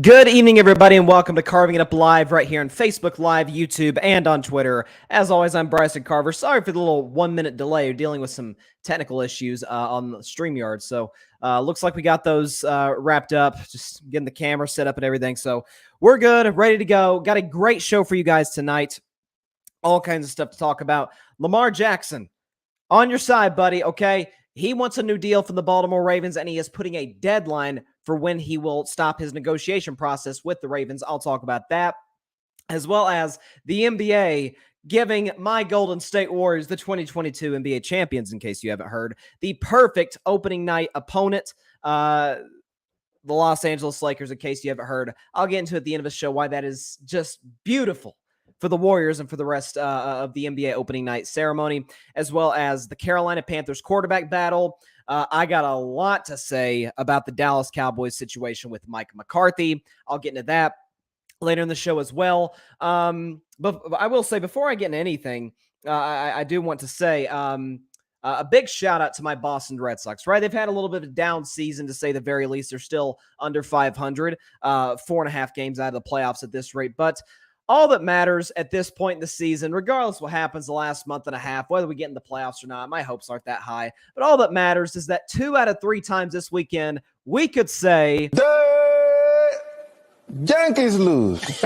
Good evening, everybody, and welcome to Carving It Up Live right here on Facebook Live, YouTube, and on Twitter. As always, I'm Bryson Carver. Sorry for the little 1-minute delay. We're dealing with some technical issues on the StreamYard. So looks like we got those wrapped up, just getting the camera set up and everything. So we're good, ready to go. Got a great show for you guys tonight. All kinds of stuff to talk about. Lamar Jackson, on your side, buddy, okay? He wants a new deal from the Baltimore Ravens, and he is putting a deadline for when he will stop his negotiation process with the Ravens. I'll talk about that, as well as the NBA giving my Golden State Warriors, the 2022 NBA champions, in case you haven't heard, the perfect opening night opponent, the Los Angeles Lakers, in case you haven't heard. I'll get into it at the end of the show why that is just beautiful for the Warriors and for the rest of the NBA opening night ceremony, as well as the Carolina Panthers quarterback battle. I got a lot to say about the Dallas Cowboys situation with Mike McCarthy. I'll get into that later in the show as well. But I will say, before I get into anything, I do want to say a big shout out to my Boston Red Sox, right? They've had a little bit of a down season, to say the very least. They're still under 500, 4.5 games out of the playoffs at this rate. But all that matters at this point in the season, regardless of what happens the last month and a half, whether we get in the playoffs or not, my hopes aren't that high. But all that matters is that 2 out of 3 times this weekend, we could say, the Yankees lose.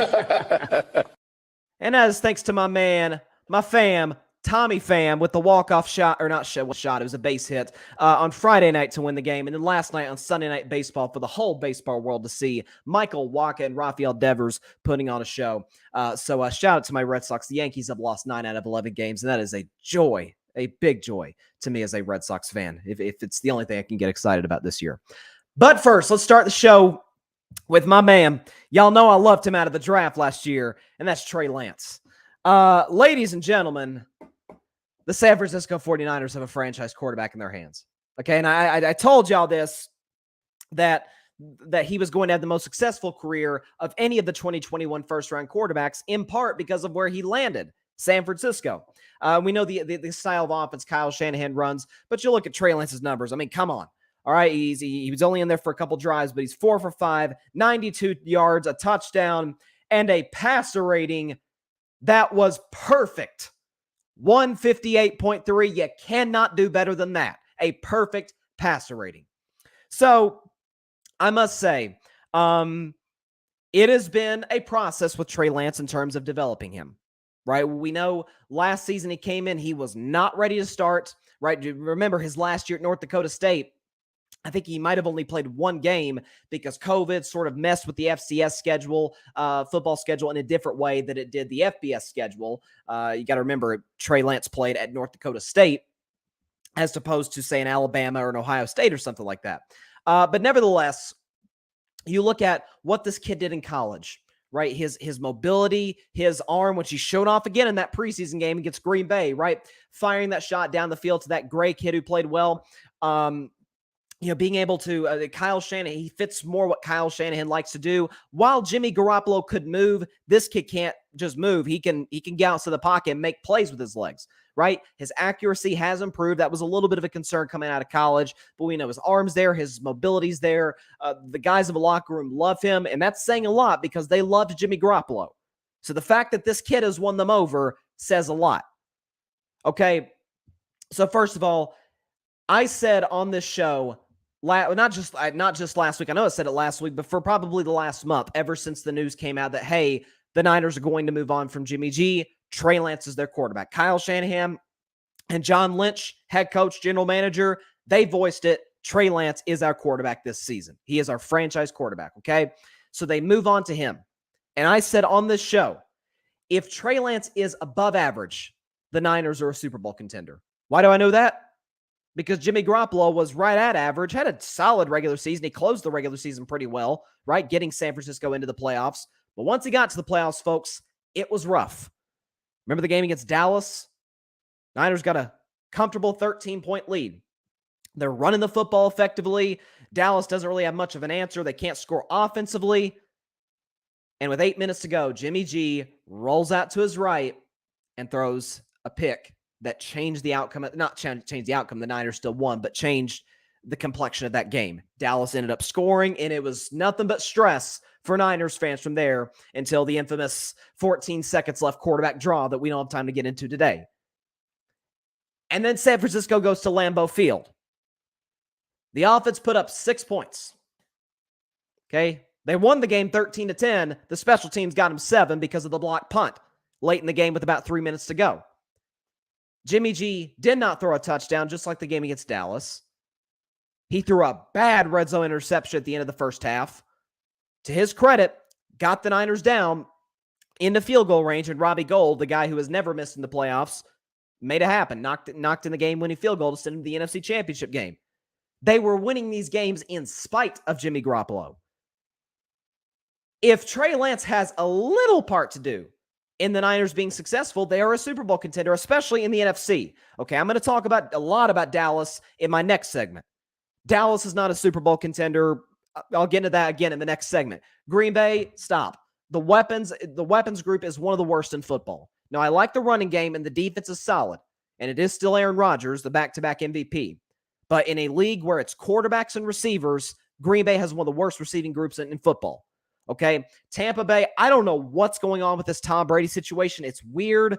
And that is thanks to my man, my fam, Tommy Pham, with the walk-off shot, or not shot, it was a base hit on Friday night to win the game. And then last night on Sunday Night Baseball for the whole baseball world to see, Michael Wacha and Rafael Devers putting on a show. So shout out to my Red Sox. The Yankees have lost 9 out of 11 games, and that is a joy, a big joy to me as a Red Sox fan, if it's the only thing I can get excited about this year. But first, let's start the show with my man. Y'all know I loved him out of the draft last year, and that's Trey Lance. Ladies and gentlemen, the San Francisco 49ers have a franchise quarterback in their hands. Okay, and I told y'all this, that he was going to have the most successful career of any of the 2021 first-round quarterbacks, in part because of where he landed, San Francisco. We know the style of offense Kyle Shanahan runs, but you look at Trey Lance's numbers. I mean, come on. All right, he was only in there for a couple drives, but he's 4 for 5, 92 yards, a touchdown, and a passer rating that was perfect. 158.3. You cannot do better than that. A perfect passer rating. So I must say, it has been a process with Trey Lance in terms of developing him, right? We know last season he came in, he was not ready to start, right? Remember his last year at North Dakota State, I think he might have only played 1 game because COVID sort of messed with the FCS schedule, football schedule, in a different way that it did the FBS schedule. You got to remember, Trey Lance played at North Dakota State as opposed to, say, an Alabama or an Ohio State or something like that. But nevertheless, you look at what this kid did in college, right? His mobility, his arm, which he showed off again in that preseason game against Green Bay, right? Firing that shot down the field to that Gray kid who played well. Being able to, Kyle Shanahan, he fits more what Kyle Shanahan likes to do. While Jimmy Garoppolo could move, this kid can't just move. He can get out to the pocket and make plays with his legs, right? His accuracy has improved. That was a little bit of a concern coming out of college, but we know his arm's there, his mobility's there. The guys in the locker room love him, and that's saying a lot because they loved Jimmy Garoppolo. So the fact that this kid has won them over says a lot. Okay, so first of all, I said on this show, not just last week. I know I said it last week, but for probably the last month, ever since the news came out that, hey, the Niners are going to move on from Jimmy G, Trey Lance is their quarterback. Kyle Shanahan and John Lynch, head coach, general manager, they voiced it. Trey Lance is our quarterback this season. He is our franchise quarterback, okay? So they move on to him. And I said on this show, if Trey Lance is above average, the Niners are a Super Bowl contender. Why do I know that? Because Jimmy Garoppolo was right at average, had a solid regular season. He closed the regular season pretty well, right? Getting San Francisco into the playoffs. But once he got to the playoffs, folks, it was rough. Remember the game against Dallas? Niners got a comfortable 13-point lead. They're running the football effectively. Dallas doesn't really have much of an answer. They can't score offensively. And with 8 minutes to go, Jimmy G rolls out to his right and throws a pick that changed the outcome. Not changed the outcome. The Niners still won, but changed the complexion of that game. Dallas ended up scoring, and it was nothing but stress for Niners fans from there until the infamous 14 seconds left quarterback draw that we don't have time to get into today. And then San Francisco goes to Lambeau Field. The offense put up 6 points. Okay? They won the game 13-10. The special teams got them 7 because of the blocked punt late in the game with about 3 minutes to go. Jimmy G did not throw a touchdown, just like the game against Dallas. He threw a bad red zone interception at the end of the first half. To his credit, got the Niners down into field goal range, and Robbie Gould, the guy who has never missed in the playoffs, made it happen. Knocked in the game-winning field goal to send him to the NFC Championship game. They were winning these games in spite of Jimmy Garoppolo. If Trey Lance has a little part to do in the Niners being successful, they are a Super Bowl contender, especially in the NFC. Okay, I'm going to talk a lot about Dallas in my next segment. Dallas is not a Super Bowl contender. I'll get into that again in the next segment. Green Bay, stop. The weapons group is one of the worst in football. Now, I like the running game, and the defense is solid, and it is still Aaron Rodgers, the back-to-back MVP. But in a league where it's quarterbacks and receivers, Green Bay has one of the worst receiving groups in football. Okay? Tampa Bay, I don't know what's going on with this Tom Brady situation. It's weird.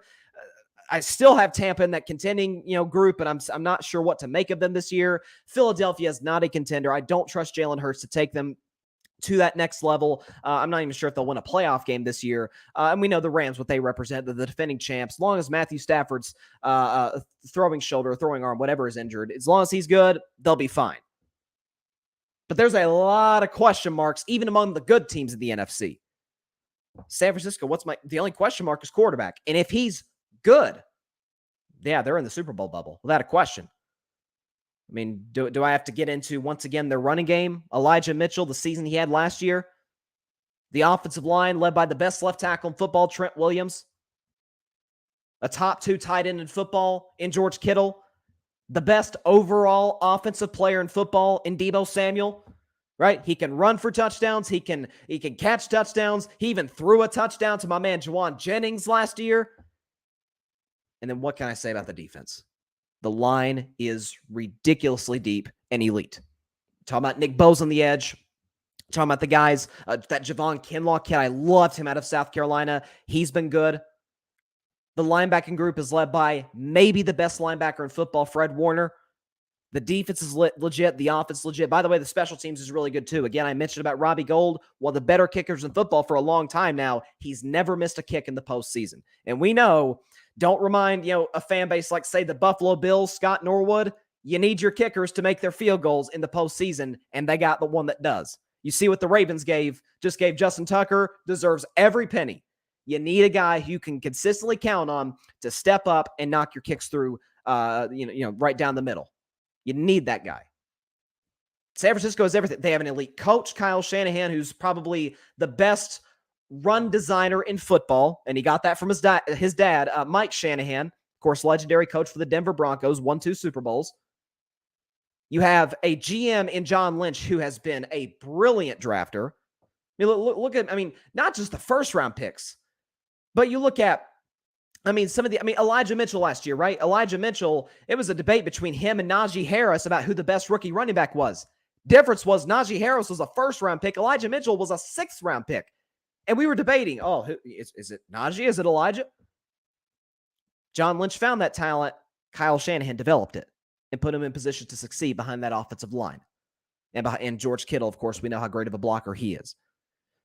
I still have Tampa in that contending, group, and I'm not sure what to make of them this year. Philadelphia is not a contender. I don't trust Jalen Hurts to take them to that next level. I'm not even sure if they'll win a playoff game this year. And we know the Rams, what they represent, the defending champs. As long as Matthew Stafford's throwing shoulder, throwing arm, whatever is injured, as long as he's good, they'll be fine. But there's a lot of question marks, even among the good teams in the NFC. San Francisco, the only question mark is quarterback. And if he's good, yeah, they're in the Super Bowl bubble, without a question. I mean, do I have to get into, once again, their running game? Elijah Mitchell, the season he had last year. The offensive line led by the best left tackle in football, Trent Williams. A top 2 tight end in football in George Kittle. The best overall offensive player in football in Deebo Samuel. Right? He can run for touchdowns. He can catch touchdowns. He even threw a touchdown to my man Juwan Jennings last year. And then what can I say about the defense? The line is ridiculously deep and elite. Talking about Nick Bosa on the edge. Talking about the guys, that Javon Kinlaw kid. I loved him out of South Carolina. He's been good. The linebacking group is led by maybe the best linebacker in football, Fred Warner. The defense is legit. The offense is legit. By the way, the special teams is really good too. Again, I mentioned about Robbie Gould, one of the better kickers in football for a long time now. He's never missed a kick in the postseason. And we know, don't remind, a fan base like, say, the Buffalo Bills, Scott Norwood. You need your kickers to make their field goals in the postseason, and they got the one that does. You see what the Ravens just gave Justin Tucker, deserves every penny. You need a guy who you can consistently count on to step up and knock your kicks through, right down the middle. You need that guy. San Francisco is everything. They have an elite coach, Kyle Shanahan, who's probably the best run designer in football, and he got that from his dad, Mike Shanahan, of course, legendary coach for the Denver Broncos, won 2 Super Bowls. You have a GM in John Lynch who has been a brilliant drafter. I mean, look at, not just the first-round picks, but you look at, Elijah Mitchell last year, right? Elijah Mitchell, it was a debate between him and Najee Harris about who the best rookie running back was. Difference was Najee Harris was a first-round pick. Elijah Mitchell was a 6th-round pick. And we were debating, is it Najee? Is it Elijah? John Lynch found that talent. Kyle Shanahan developed it and put him in position to succeed behind that offensive line. And George Kittle, of course, we know how great of a blocker he is.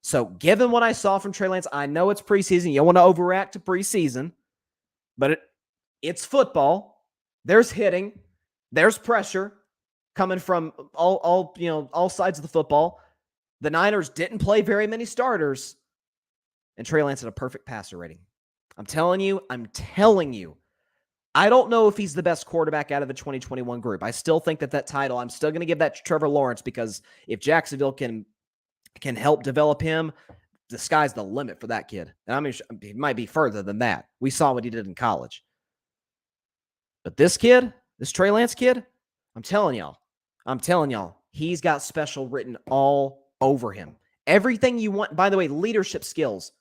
So given what I saw from Trey Lance, I know it's preseason. You don't want to overreact to preseason, but it's football. There's hitting. There's pressure coming from all sides of the football. The Niners didn't play very many starters, and Trey Lance had a perfect passer rating. I'm telling you. I don't know if he's the best quarterback out of the 2021 group. I still think that title, I'm still going to give that to Trevor Lawrence, because if Jacksonville can help develop him, the sky's the limit for that kid. And it might be further than that. We saw what he did in college. But this Trey Lance kid, I'm telling y'all, he's got special written all over him. Everything you want, by the way, leadership skills,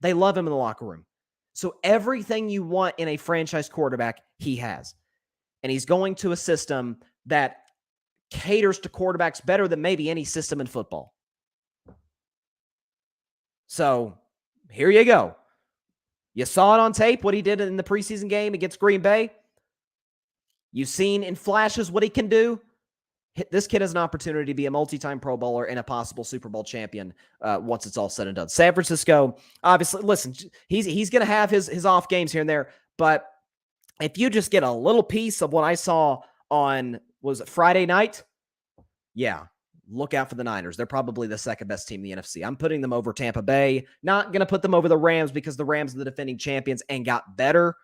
they love him in the locker room. So everything you want in a franchise quarterback, he has. And he's going to a system that caters to quarterbacks better than maybe any system in football. So here you go. You saw it on tape, what he did in the preseason game against Green Bay. You've seen in flashes what he can do. This kid has an opportunity to be a multi-time Pro Bowler and a possible Super Bowl champion once it's all said and done. San Francisco, obviously, listen, he's going to have his off games here and there, but if you just get a little piece of what I saw on, was it Friday night? Yeah, look out for the Niners. They're probably the second best team in the NFC. I'm putting them over Tampa Bay. Not going to put them over the Rams because the Rams are the defending champions and got better,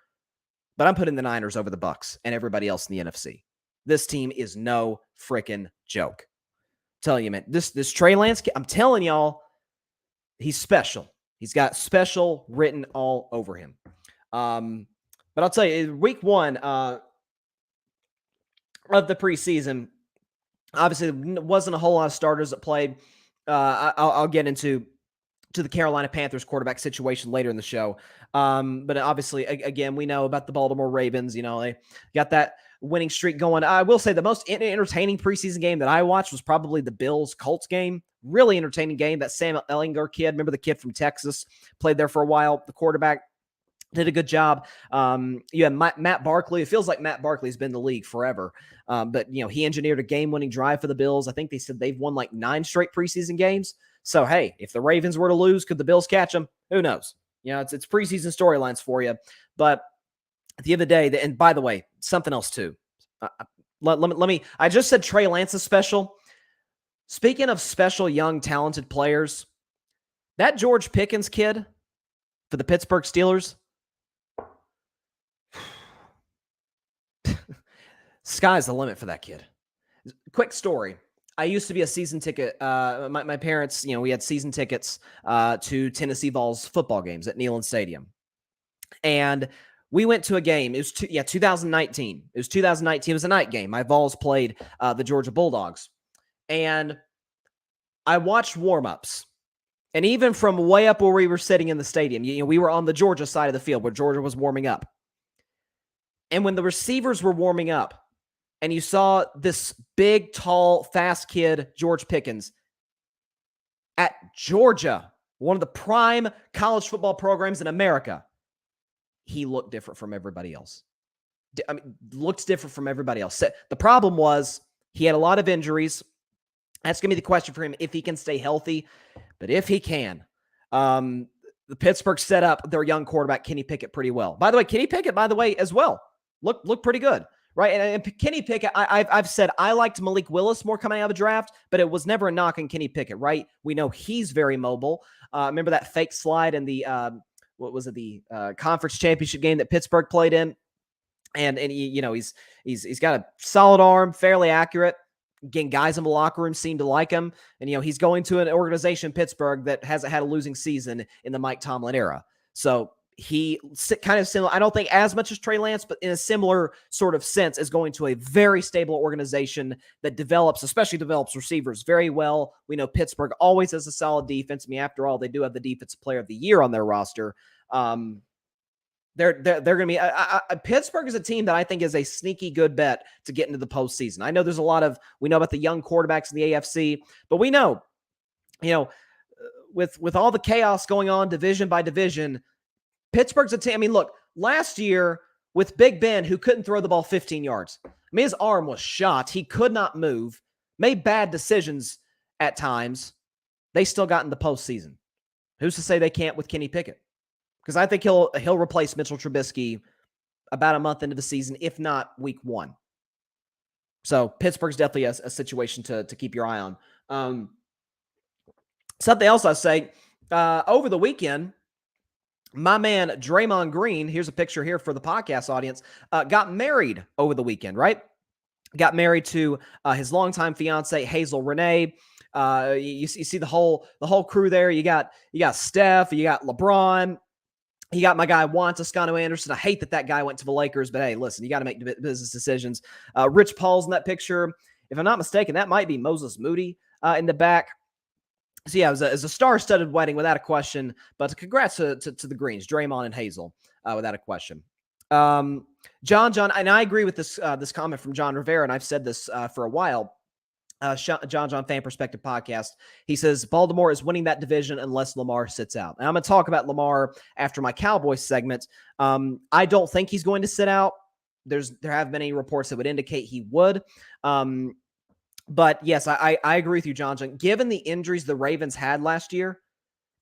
but I'm putting the Niners over the Bucs and everybody else in the NFC. This team is no freaking joke. I'm telling you, man, this Trey Lance, I'm telling y'all, he's special. He's got special written all over him. But I'll tell you, week one of the preseason, obviously wasn't a whole lot of starters that played. I'll get into the Carolina Panthers quarterback situation later in the show. But obviously, again, we know about the Baltimore Ravens. You know, they got that winning streak going. I will say the most entertaining preseason game that I watched was probably the Bills-Colts game. Really entertaining game. That Sam Ehlinger kid, remember the kid from Texas, played there for a while. The quarterback did a good job. You had Matt Barkley. It feels like Matt Barkley's been in the league forever. But, you know, he engineered a game-winning drive for the Bills. I think they said they've won like 9 straight preseason games. So, hey, if the Ravens were to lose, could the Bills catch them? Who knows? You know, it's preseason storylines for you. But at the end of the day, and by the way, something else too. Let me. I just said Trey Lance is special. Speaking of special, young, talented players, that George Pickens kid for the Pittsburgh Steelers, sky's the limit for that kid. Quick story. I used to be a season ticket. My parents, you know, we had season tickets to Tennessee Vols football games at Neyland Stadium. And we went to a game. It was 2019. It was 2019. It was a night game. My Vols played the Georgia Bulldogs. And I watched warm-ups. And even from way up where we were sitting in the stadium, you know, we were on the Georgia side of the field where Georgia was warming up. And when the receivers were warming up, and you saw this big, tall, fast kid, George Pickens, at Georgia, one of the prime college football programs in America, he looked different from everybody else. I mean, looked different from everybody else. The problem was he had a lot of injuries. That's going to be the question for him, if he can stay healthy. But if he can, the Pittsburgh set up their young quarterback, Kenny Pickett, pretty well. By the way, Kenny Pickett, as well, looked pretty good. Right, and Kenny Pickett, I've said I liked Malik Willis more coming out of the draft, but it was never a knock on Kenny Pickett, right? We know he's very mobile. Remember that fake slide in the, the conference championship game that Pittsburgh played in? And you know, he's got a solid arm, fairly accurate. Again, guys in the locker room seem to like him. And, you know, he's going to an organization, Pittsburgh, that hasn't had a losing season in the Mike Tomlin era. So he kind of similar, I don't think as much as Trey Lance, but in a similar sort of sense, is going to a very stable organization that especially develops receivers very well. We know Pittsburgh always has a solid defense. I mean, after all, they do have the defensive player of the year on their roster. They're going to be Pittsburgh is a team that I think is a sneaky good bet to get into the postseason. I know there's we know about the young quarterbacks in the AFC, but we know, you know, with all the chaos going on division by division, Pittsburgh's a team. I mean, look, last year with Big Ben, who couldn't throw the ball 15 yards. I mean, his arm was shot. He could not move, made bad decisions at times. They still got in the postseason. Who's to say they can't with Kenny Pickett? Because I think he'll replace Mitchell Trubisky about a month into the season, if not week 1. So Pittsburgh's definitely a situation to keep your eye on. Something else I say, over the weekend, my man Draymond Green, here's a picture here for the podcast audience, got married over the weekend, right? Got married to his longtime fiance, Hazel Renee. You see the whole crew there. You got Steph, you got LeBron, you got my guy Juan Toscano Anderson. I hate that guy went to the Lakers, but hey, listen, you got to make business decisions. Rich Paul's in that picture. If I'm not mistaken, that might be Moses Moody in the back. So yeah, it was a star-studded wedding without a question. But congrats to the Greens, Draymond and Hazel, without a question. John, and I agree with this comment from John Rivera, and I've said this for a while. John Fan Perspective podcast. He says Baltimore is winning that division unless Lamar sits out. And I'm going to talk about Lamar after my Cowboys segment. I don't think he's going to sit out. There have been any reports that would indicate he would. But yes, I agree with you, John. Given the injuries the Ravens had last year,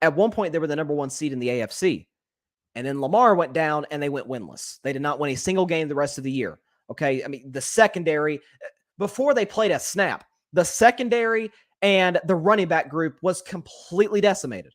at one point they were the number 1 seed in the AFC. And then Lamar went down and they went winless. They did not win a single game the rest of the year. Okay. I mean, the secondary, before they played a snap, the secondary and the running back group was completely decimated.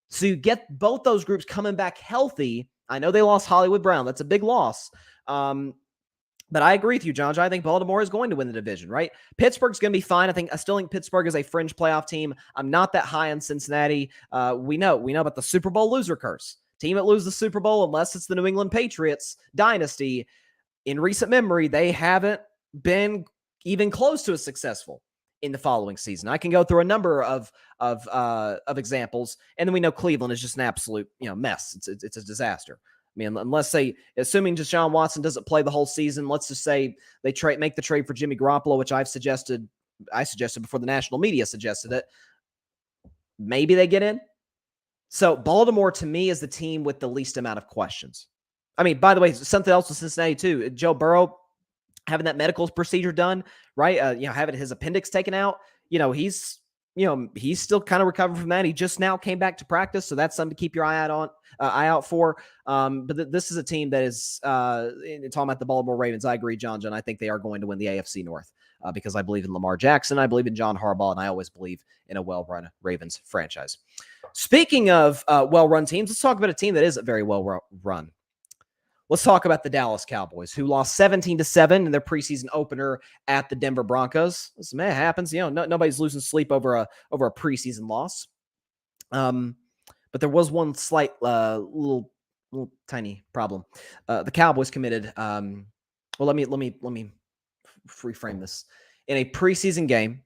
So you get both those groups coming back healthy. I know they lost Hollywood Brown. That's a big loss. But I agree with you, John. I think Baltimore is going to win the division, right? Pittsburgh's going to be fine. I still think Pittsburgh is a fringe playoff team. I'm not that high on Cincinnati. We know about the Super Bowl loser curse. Team that loses the Super Bowl, unless it's the New England Patriots dynasty, in recent memory, they haven't been even close to as successful in the following season. I can go through a number of examples, and then we know Cleveland is just an absolute mess. It's a disaster. I mean, assuming Deshaun Watson doesn't play the whole season, let's just say they make the trade for Jimmy Garoppolo, which I suggested before the national media suggested it. Maybe they get in. So Baltimore, to me, is the team with the least amount of questions. I mean, by the way, something else with Cincinnati too. Joe Burrow having that medical procedure done, right? Having his appendix taken out. He's still kind of recovering from that. He just now came back to practice, so that's something to keep your eye out for. But this is a team that is talking about the Baltimore Ravens. I agree, John. I think they are going to win the AFC North because I believe in Lamar Jackson, I believe in John Harbaugh, and I always believe in a well-run Ravens franchise. Speaking of well-run teams, let's talk about a team that isn't very well-run. Let's talk about the Dallas Cowboys, who lost 17-7 in their preseason opener at the Denver Broncos. This happens. Nobody's losing sleep over a preseason loss. But there was one slight little tiny problem. The Cowboys committed. Let me reframe this. In a preseason game,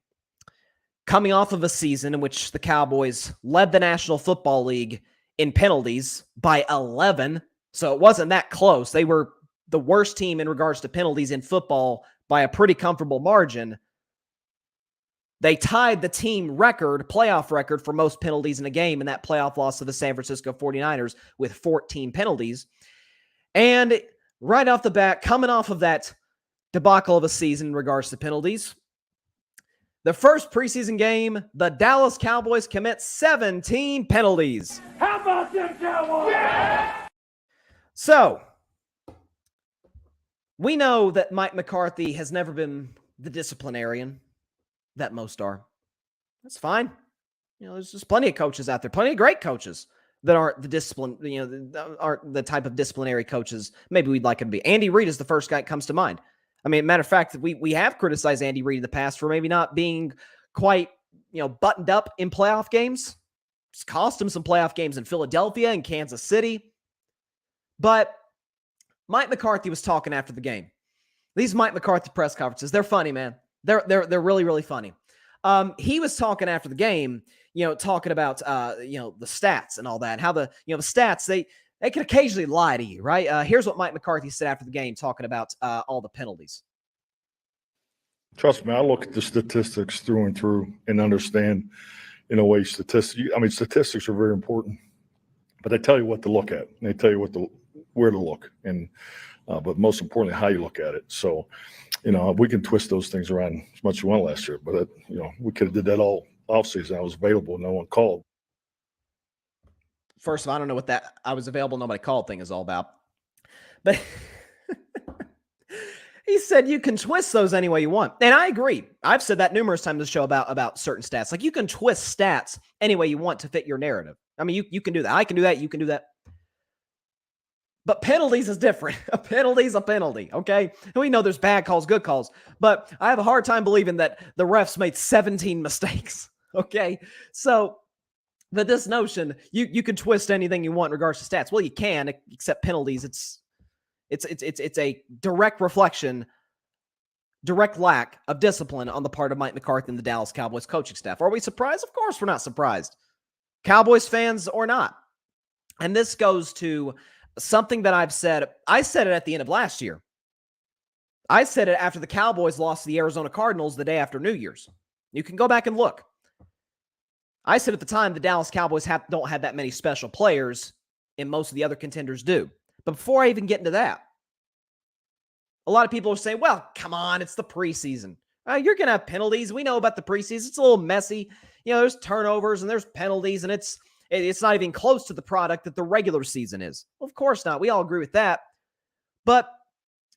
coming off of a season in which the Cowboys led the National Football League in penalties by 11. So it wasn't that close. They were the worst team in regards to penalties in football by a pretty comfortable margin. They tied the team playoff record for most penalties in a game in that playoff loss to the San Francisco 49ers with 14 penalties. And right off the bat, coming off of that debacle of a season in regards to penalties, the first preseason game, the Dallas Cowboys commit 17 penalties. How about them Cowboys? Yeah! So, we know that Mike McCarthy has never been the disciplinarian that most are. That's fine. There's just plenty of coaches out there, plenty of great coaches that aren't the discipline, aren't the type of disciplinary coaches maybe we'd like them to be. Andy Reid is the first guy that comes to mind. I mean, matter of fact, we have criticized Andy Reid in the past for maybe not being quite, buttoned up in playoff games. It's cost him some playoff games in Philadelphia and Kansas City. But Mike McCarthy was talking after the game. These Mike McCarthy press conferences, they're funny, man. They're really, really funny. He was talking after the game, talking about the stats and all that, and how the stats they can occasionally lie to you, right? Here's what Mike McCarthy said after the game, talking about all the penalties. Trust me, I look at the statistics through and through and understand, statistics are very important, but they tell you what to look at. And they tell you where to look, and but most importantly, how you look at it. So, we can twist those things around as much as we want last year, but we could have did that all offseason. I was available, no one called. First of all, I don't know what that I was available, nobody called thing is all about. But he said you can twist those any way you want. And I agree. I've said that numerous times in the show about certain stats. Like, you can twist stats any way you want to fit your narrative. I mean, you can do that. I can do that. You can do that. But penalties is different. A penalty is a penalty, okay? And we know there's bad calls, good calls. But I have a hard time believing that the refs made 17 mistakes, okay? So, but this notion, you can twist anything you want in regards to stats. Well, you can, except penalties. It's a direct reflection, direct lack of discipline on the part of Mike McCarthy and the Dallas Cowboys coaching staff. Are we surprised? Of course we're not surprised. Cowboys fans or not. And this goes to something that I've said. I said it at the end of last year. I said it after the Cowboys lost to the Arizona Cardinals the day after New Year's. You can go back and look. I said at the time the Dallas Cowboys don't have that many special players, and most of the other contenders do. But before I even get into that, a lot of people are saying, well, come on, it's the preseason. You're going to have penalties. We know about the preseason. It's a little messy. There's turnovers and there's penalties, and it's not even close to the product that the regular season is. Well, of course not. We all agree with that. But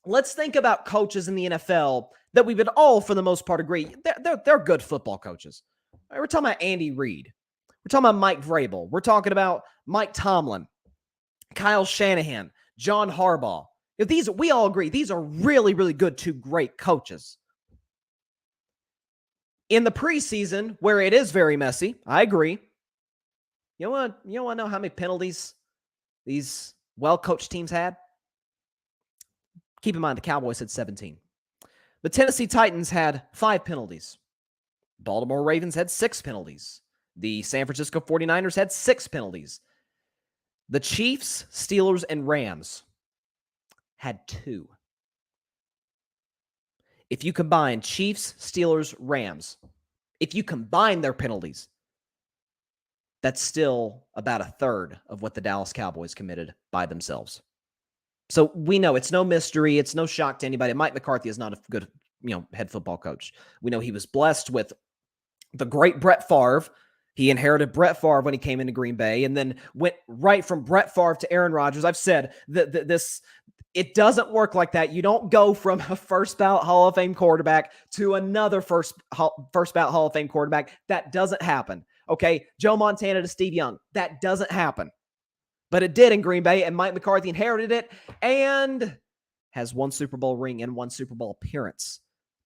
let's think about coaches in the NFL that we would all, for the most part, agree. They're good football coaches. We're talking about Andy Reid. We're talking about Mike Vrabel. We're talking about Mike Tomlin, Kyle Shanahan, John Harbaugh. We all agree, these are really, really good to great coaches. In the preseason, where it is very messy, I agree. You want to know how many penalties these well-coached teams had? Keep in mind, the Cowboys had 17. The Tennessee Titans had 5 penalties. Baltimore Ravens had 6 penalties. The San Francisco 49ers had 6 penalties. The Chiefs, Steelers, and Rams had 2. If you combine Chiefs, Steelers, Rams, if you combine their penalties, that's still about a third of what the Dallas Cowboys committed by themselves. So we know it's no mystery. It's no shock to anybody. Mike McCarthy is not a good, head football coach. We know he was blessed with the great Brett Favre. He inherited Brett Favre when he came into Green Bay and then went right from Brett Favre to Aaron Rodgers. I've said that it doesn't work like that. You don't go from a first ballot Hall of Fame quarterback to another first ballot Hall of Fame quarterback. That doesn't happen. Okay. Joe Montana to Steve Young. That doesn't happen. But it did in Green Bay, and Mike McCarthy inherited it and has 1 Super Bowl ring and 1 Super Bowl appearance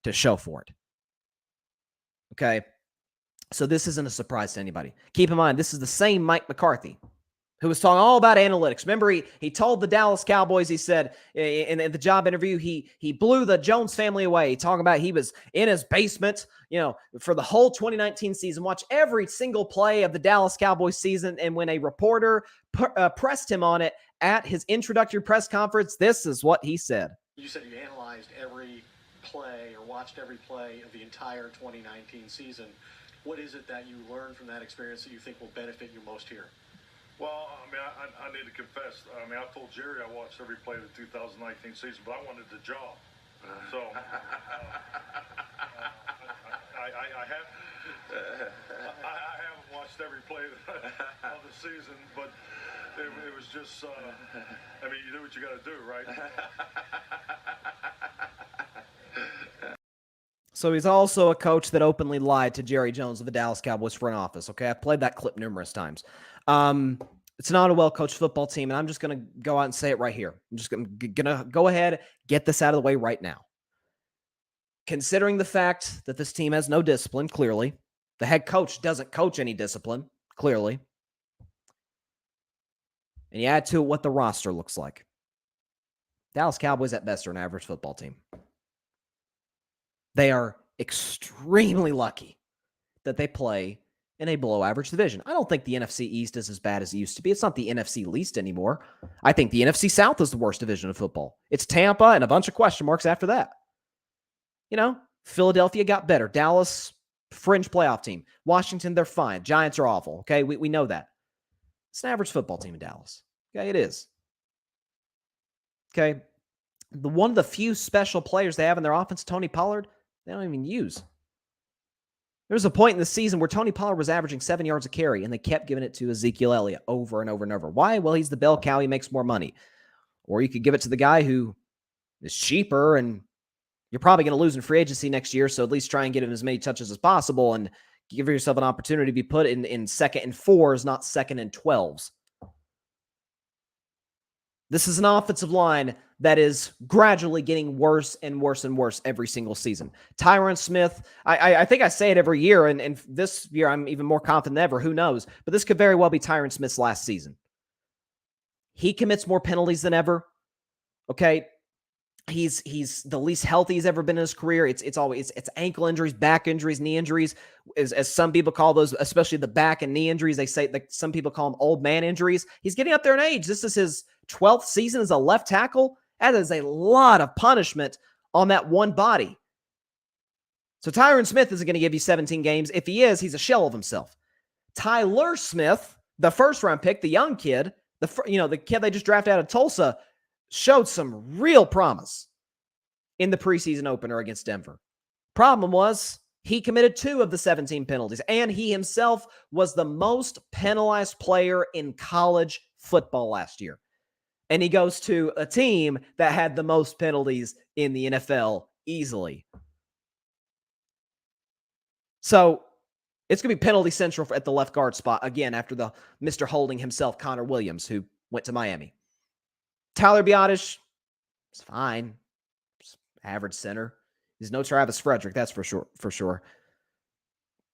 to show for it. Okay. So this isn't a surprise to anybody. Keep in mind, this is the same Mike McCarthy who was talking all about analytics. Remember, he told the Dallas Cowboys, he said in the job interview, he blew the Jones family away, talking about he was in his basement, for the whole 2019 season, watch every single play of the Dallas Cowboys season. And when a reporter pressed him on it at his introductory press conference, this is what he said. You said you analyzed every play or watched every play of the entire 2019 season. What is it that you learned from that experience that you think will benefit you most here? Well, I need to confess. I told Jerry I watched every play of the 2019 season, but I wanted the job. So I haven't watched every play of the season, but it was just, you do what you got to do, right? So he's also a coach that openly lied to Jerry Jones of the Dallas Cowboys front office. Okay, I've played that clip numerous times. It's not a well-coached football team, and I'm just going to go out and say it right here. I'm just going to go ahead, get this out of the way right now. Considering the fact that this team has no discipline, clearly, the head coach doesn't coach any discipline, clearly, and you add to it what the roster looks like. Dallas Cowboys at best are an average football team. They are extremely lucky that they play in a below-average division. I don't think the NFC East is as bad as it used to be. It's not the NFC least anymore. I think the NFC South is the worst division of football. It's Tampa and a bunch of question marks after that. Philadelphia got better. Dallas, fringe playoff team. Washington, they're fine. Giants are awful. Okay, we know that. It's an average football team in Dallas. Okay, it is. Okay, one of the few special players they have in their offense, Tony Pollard, they don't even use. There was a point in the season where Tony Pollard was averaging 7 yards a carry, and they kept giving it to Ezekiel Elliott over and over and over. Why? Well, he's the bell cow. He makes more money. Or you could give it to the guy who is cheaper, and you're probably going to lose in free agency next year, so at least try and get him as many touches as possible and give yourself an opportunity to be put in second and 4s, not second and 12s. This is an offensive line that is gradually getting worse and worse and worse every single season. Tyron Smith, I think I say it every year, and this year I'm even more confident than ever. Who knows? But this could very well be Tyron Smith's last season. He commits more penalties than ever. Okay? He's the least healthy he's ever been in his career. It's always ankle injuries, back injuries, knee injuries, as some people call those, especially the back and knee injuries. They say that some people call them old man injuries. He's getting up there in age. This is his 12th season as a left tackle. That is a lot of punishment on that one body. So Tyron Smith isn't going to give you 17 games. If he is, he's a shell of himself. Tyler Smith, the first-round pick, the young kid, the kid they just drafted out of Tulsa, showed some real promise in the preseason opener against Denver. Problem was, he committed 2 of the 17 penalties, and he himself was the most penalized player in college football last year. And he goes to a team that had the most penalties in the NFL easily. So it's going to be penalty central at the left guard spot again after the Mr. Holding himself, Connor Williams, who went to Miami. Tyler Biotish, it's fine. It's average center. He's no Travis Frederick, that's for sure.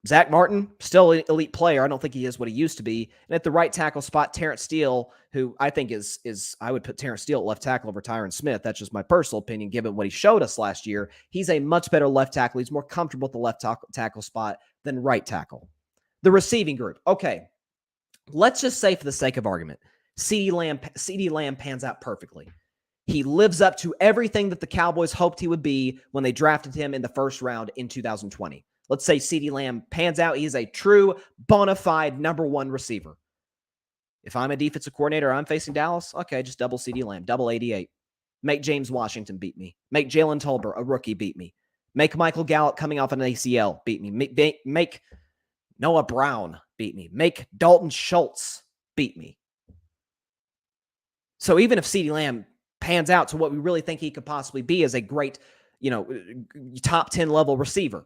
Zach Martin, still an elite player. I don't think he is what he used to be. And at the right tackle spot, Terrence Steele, who I think is I would put Terrence Steele at left tackle over Tyron Smith. That's just my personal opinion, given what he showed us last year. He's a much better left tackle. He's more comfortable at the left tackle spot than right tackle. The receiving group. Okay, let's just say for the sake of argument, CeeDee Lamb pans out perfectly. He lives up to everything that the Cowboys hoped he would be when they drafted him in the first round in 2020. Let's say CeeDee Lamb pans out. He's a true, bona fide number 1 receiver. If I'm a defensive coordinator, I'm facing Dallas, okay, just double CeeDee Lamb, double 88. Make James Washington beat me. Make Jalen Tolbert, a rookie, beat me. Make Michael Gallup coming off an ACL beat me. Make Noah Brown beat me. Make Dalton Schultz beat me. So even if CeeDee Lamb pans out to what we really think he could possibly be as a great, top 10 level receiver,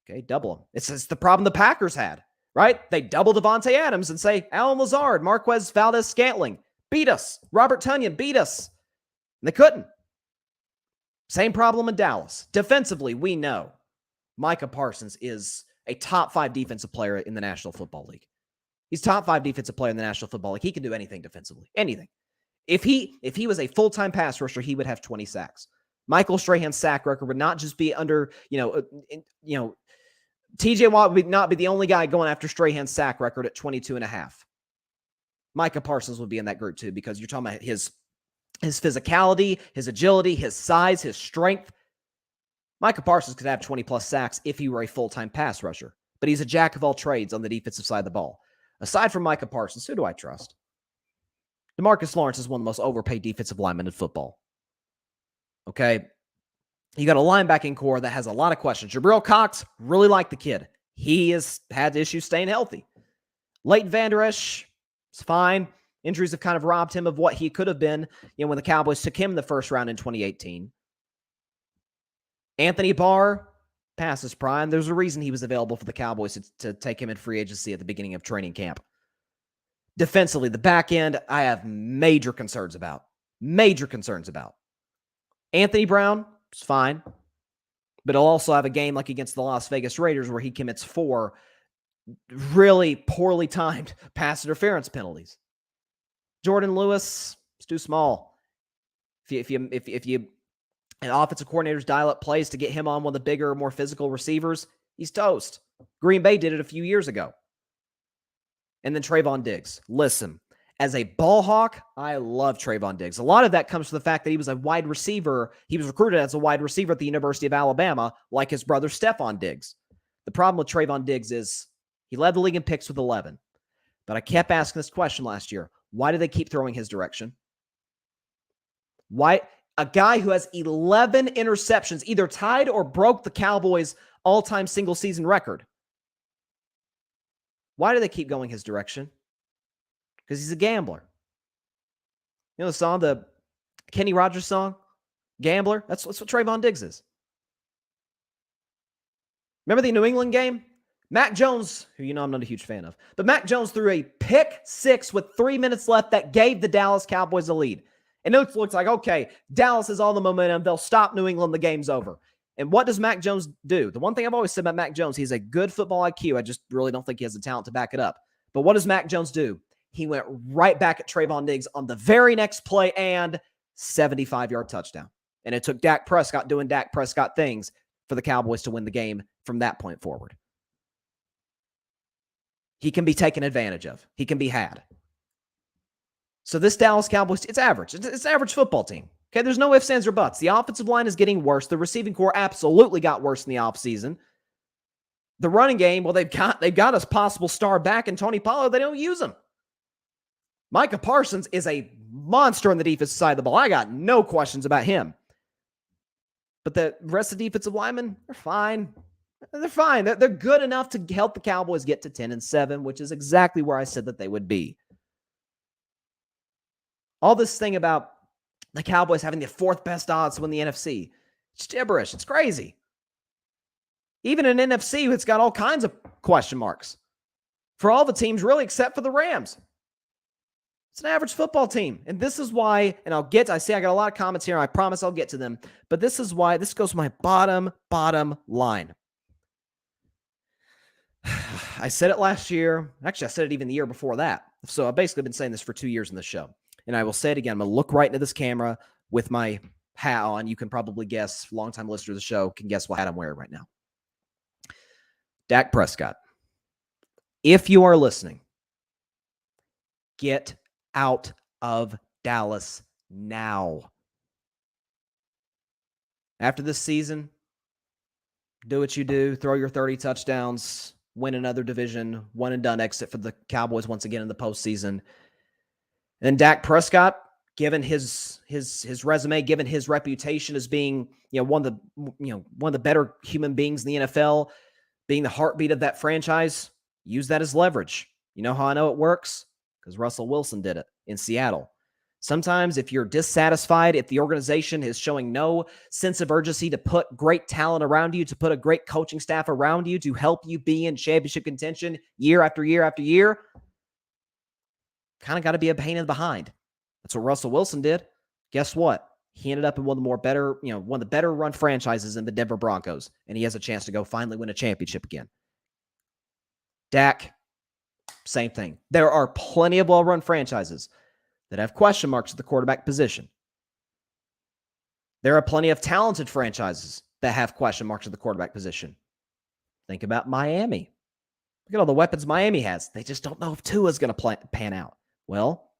okay, double him. It's the problem the Packers had, right? They double Devontae Adams and say, Allen Lazard, Marquez Valdez-Scantling, beat us. Robert Tonyan, beat us. And they couldn't. Same problem in Dallas. Defensively, we know Micah Parsons is a top 5 defensive player in the National Football League. He's top 5 defensive player in the National Football League. He can do anything defensively. Anything. If he was a full-time pass rusher, he would have 20 sacks. Michael Strahan's sack record would not just be under, TJ Watt would not be the only guy going after Strahan's sack record at 22.5. Micah Parsons would be in that group too, because you're talking about his physicality, his agility, his size, his strength. Micah Parsons could have 20-plus sacks if he were a full-time pass rusher, but he's a jack of all trades on the defensive side of the ball. Aside from Micah Parsons, who do I trust? DeMarcus Lawrence is one of the most overpaid defensive linemen in football. Okay? You got a linebacking core that has a lot of questions. Jabril Cox, really like the kid. He has had issues staying healthy. Leighton Vander Esch, it's fine. Injuries have kind of robbed him of what he could have been, when the Cowboys took him in the first round in 2018. Anthony Barr, past his prime. There's a reason he was available for the Cowboys to take him in free agency at the beginning of training camp. Defensively, the back end, I have major concerns about. Anthony Brown, it's fine. But he'll also have a game like against the Las Vegas Raiders where he commits 4 really poorly timed pass interference penalties. Jordan Lewis, it's too small. If you and offensive coordinators dial up plays to get him on one of the bigger, more physical receivers, he's toast. Green Bay did it a few years ago. And then Trayvon Diggs. Listen, as a ball hawk, I love Trayvon Diggs. A lot of that comes from the fact that he was a wide receiver. He was recruited as a wide receiver at the University of Alabama, like his brother Stephon Diggs. The problem with Trayvon Diggs is he led the league in picks with 11. But I kept asking this question last year. Why do they keep throwing his direction? Why? A guy who has 11 interceptions either tied or broke the Cowboys' all-time single-season record. Why do they keep going his direction? Because he's a gambler. You know the song, the Kenny Rogers song? Gambler? That's what Trayvon Diggs is. Remember the New England game? Mac Jones, who I'm not a huge fan of, but Mac Jones threw a pick 6 with 3 minutes left that gave the Dallas Cowboys a lead. And it looks like, okay, Dallas has all the momentum. They'll stop New England. The game's over. And what does Mac Jones do? The one thing I've always said about Mac Jones, he's a good football IQ. I just really don't think he has the talent to back it up. But what does Mac Jones do? He went right back at Trayvon Diggs on the very next play and 75-yard touchdown. And it took Dak Prescott doing Dak Prescott things for the Cowboys to win the game from that point forward. He can be taken advantage of. He can be had. So this Dallas Cowboys, it's average. It's an average football team. Okay, there's no ifs, ands, or buts. The offensive line is getting worse. The receiving core absolutely got worse in the offseason. The running game, well, they've got a possible star back in Tony Pollard. They don't use him. Micah Parsons is a monster on the defensive side of the ball. I got no questions about him. But the rest of the defensive linemen, they're fine. They're fine. They're good enough to help the Cowboys get to 10-7, which is exactly where I said that they would be. All this thing about the Cowboys having the 4th best odds to win the NFC, it's gibberish. It's crazy. Even an NFC, it's got all kinds of question marks for all the teams, really, except for the Rams. It's an average football team. And this is why, and I see I got a lot of comments here. I promise I'll get to them. But this is why, this goes to my bottom line. I said it last year. Actually, I said it even the year before that. So I've basically been saying this for 2 years in the show. And I will say it again. I'm going to look right into this camera with my hat on. You can probably guess, longtime listener of the show can guess what hat I'm wearing right now. Dak Prescott. If you are listening, get out of Dallas now. After this season, do what you do. Throw your 30 touchdowns. Win another division. One and done exit for the Cowboys once again in the postseason. And Dak Prescott, given his resume, given his reputation as being one of the better human beings in the NFL, being the heartbeat of that franchise, use that as leverage. You know how I know it works? Because Russell Wilson did it in Seattle. Sometimes if you're dissatisfied, if the organization is showing no sense of urgency to put great talent around you, to put a great coaching staff around you, to help you be in championship contention year after year after year, kind of got to be a pain in the behind. That's what Russell Wilson did. Guess what? He ended up in one of the better run franchises in the Denver Broncos, and he has a chance to go finally win a championship again. Dak, same thing. There are plenty of well-run franchises that have question marks at the quarterback position. There are plenty of talented franchises that have question marks at the quarterback position. Think about Miami. Look at all the weapons Miami has. They just don't know if Tua's going to pan out. Well,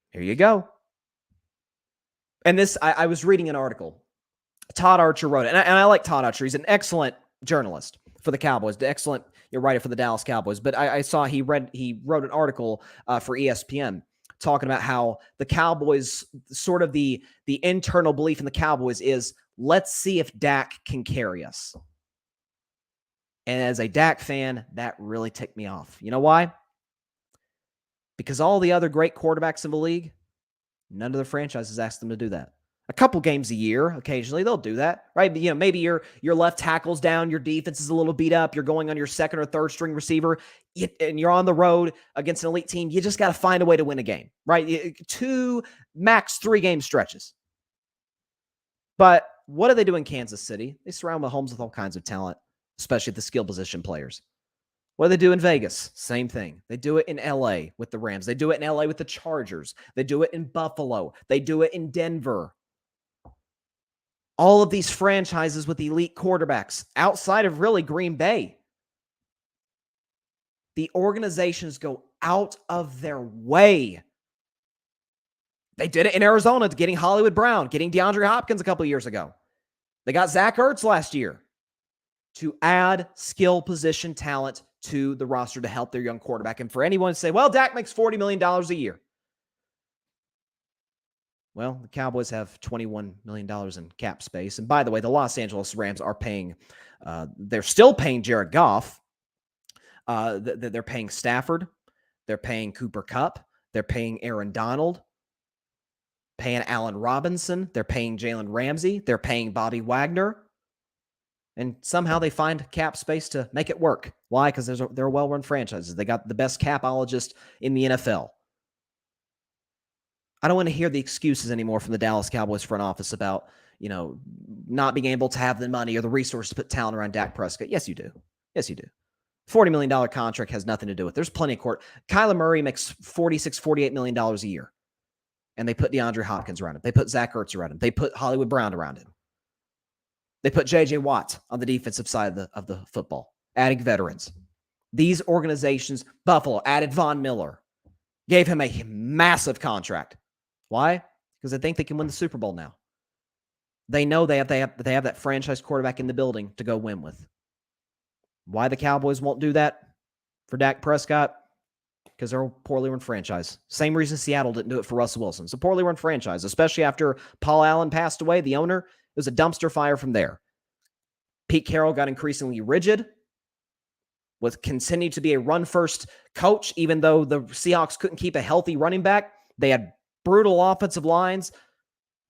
here you go. And this, I was reading an article. Todd Archer wrote it. And I like Todd Archer. He's an excellent journalist for the Cowboys, the excellent writer for the Dallas Cowboys. But I saw he wrote an article for ESPN talking about how the Cowboys, sort of the internal belief in the Cowboys is, let's see if Dak can carry us. And as a Dak fan, that really ticked me off. You know why? Because all the other great quarterbacks in the league, none of the franchises ask them to do that. A couple games a year, occasionally they'll do that, right? But, maybe your left tackle's down, your defense is a little beat up, you're going on your second or third string receiver, and you're on the road against an elite team. You just got to find a way to win a game, right? 2, max 3 game stretches. But what do they do in Kansas City? They surround Mahomes with all kinds of talent, especially the skill position players. What do they do in Vegas? Same thing. They do it in LA with the Rams. They do it in LA with the Chargers. They do it in Buffalo. They do it in Denver. All of these franchises with elite quarterbacks outside of really Green Bay, the organizations go out of their way. They did it in Arizona, getting Hollywood Brown, getting DeAndre Hopkins a couple of years ago. They got Zach Ertz last year to add skill position talent to the roster to help their young quarterback. And for anyone to say, well, Dak makes $40 million a year. Well, the Cowboys have $21 million in cap space. And by the way, the Los Angeles Rams are paying, they're still paying Jared Goff. They're paying Stafford. They're paying Cooper Kupp. They're paying Aaron Donald. Paying Allen Robinson. They're paying Jalen Ramsey. They're paying Bobby Wagner. And somehow they find cap space to make it work. Why? Because they're well-run franchises. They got the best capologist in the NFL. I don't want to hear the excuses anymore from the Dallas Cowboys front office about, not being able to have the money or the resources to put talent around Dak Prescott. Yes, you do. Yes, you do. $40 million contract has nothing to do with it. There's plenty of court. Kyler Murray makes $46, $48 million a year. And they put DeAndre Hopkins around him. They put Zach Ertz around him. They put Hollywood Brown around him. They put J.J. Watt on the defensive side of the football, adding veterans. These organizations, Buffalo added Von Miller, gave him a massive contract. Why? because they think they can win the Super Bowl now. They know they have that franchise quarterback in the building to go win with. Why the Cowboys won't do that for Dak Prescott? Because they're a poorly run franchise. Same reason Seattle didn't do it for Russell Wilson. It's a poorly run franchise, especially after Paul Allen passed away, the owner. It was a dumpster fire from there. Pete Carroll got increasingly rigid, continued to be a run-first coach, even though the Seahawks couldn't keep a healthy running back. They had brutal offensive lines.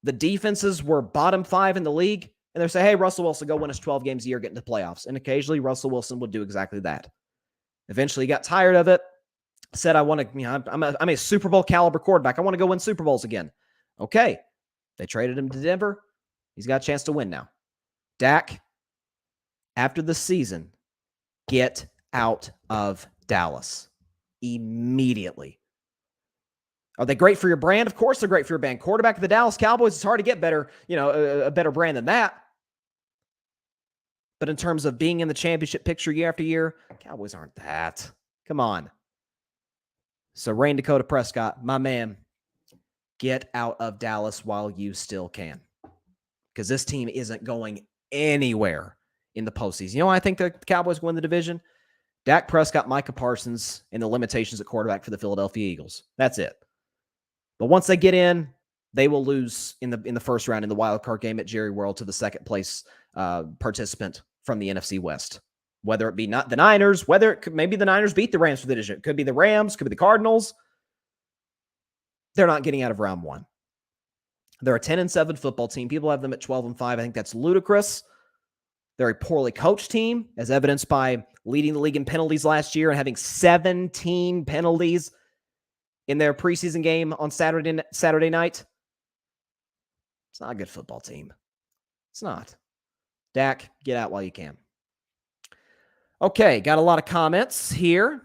The defenses were bottom 5 in the league. And they're saying, hey, Russell Wilson, go win us 12 games a year, get into the playoffs. And occasionally Russell Wilson would do exactly that. Eventually he got tired of it. Said, I'm a Super Bowl caliber quarterback. I want to go win Super Bowls again. Okay. They traded him to Denver. He's got a chance to win now. Dak, after the season, get out of Dallas immediately. Are they great for your brand? Of course they're great for your brand. Quarterback of the Dallas Cowboys, it's hard to get better, a better brand than that. But in terms of being in the championship picture year after year, Cowboys aren't that. Come on. So Rain Dakota Prescott, my man, get out of Dallas while you still can. Because this team isn't going anywhere in the postseason. You know why I think the Cowboys win the division? Dak Prescott, Micah Parsons, and the limitations at quarterback for the Philadelphia Eagles. That's it. But once they get in, they will lose in the first round in the wild card game at Jerry World to the second place participant from the NFC West. Whether it be not the Niners, maybe the Niners beat the Rams for the division. It could be the Rams, could be the Cardinals. They're not getting out of round 1. They're a 10-7 football team. People have them at 12-5. I think that's ludicrous. They're a poorly coached team, as evidenced by leading the league in penalties last year and having 17 penalties in their preseason game on Saturday night. It's not a good football team. It's not. Dak, get out while you can. Okay, got a lot of comments here.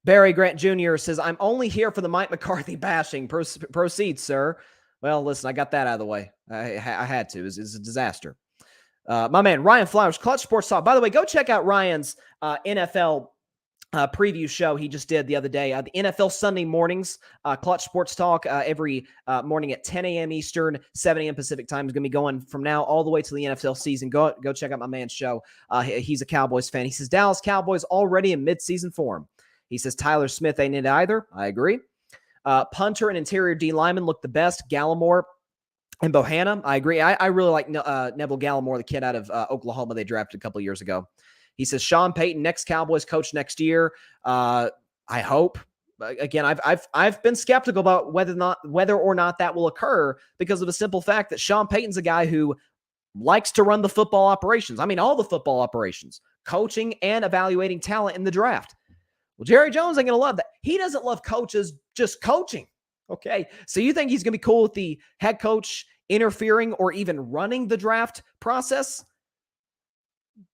Barry Grant Jr. says, I'm only here for the Mike McCarthy bashing. Proceed, sir. Well, listen, I got that out of the way. I had to. It's a disaster. My man, Ryan Flowers, Clutch Sports Talk. By the way, go check out Ryan's NFL preview show he just did the other day. The NFL Sunday mornings, Clutch Sports Talk every morning at 10 a.m. Eastern, 7 a.m. Pacific time is going to be going from now all the way to the NFL season. Go check out my man's show. He's a Cowboys fan. He says, Dallas Cowboys already in midseason form. He says, Tyler Smith ain't it either. I agree. Punter and interior D lineman look the best. Gallimore and Bohanna. I agree. I really like Neville Gallimore, the kid out of Oklahoma they drafted a couple years ago. He says Sean Payton, next Cowboys coach next year. I hope. Again, I've been skeptical about whether or not that will occur because of the simple fact that Sean Payton's a guy who likes to run the football operations. I mean, all the football operations, coaching and evaluating talent in the draft. Well, Jerry Jones ain't going to love that. He doesn't love coaches just coaching. Okay. So you think he's going to be cool with the head coach interfering or even running the draft process?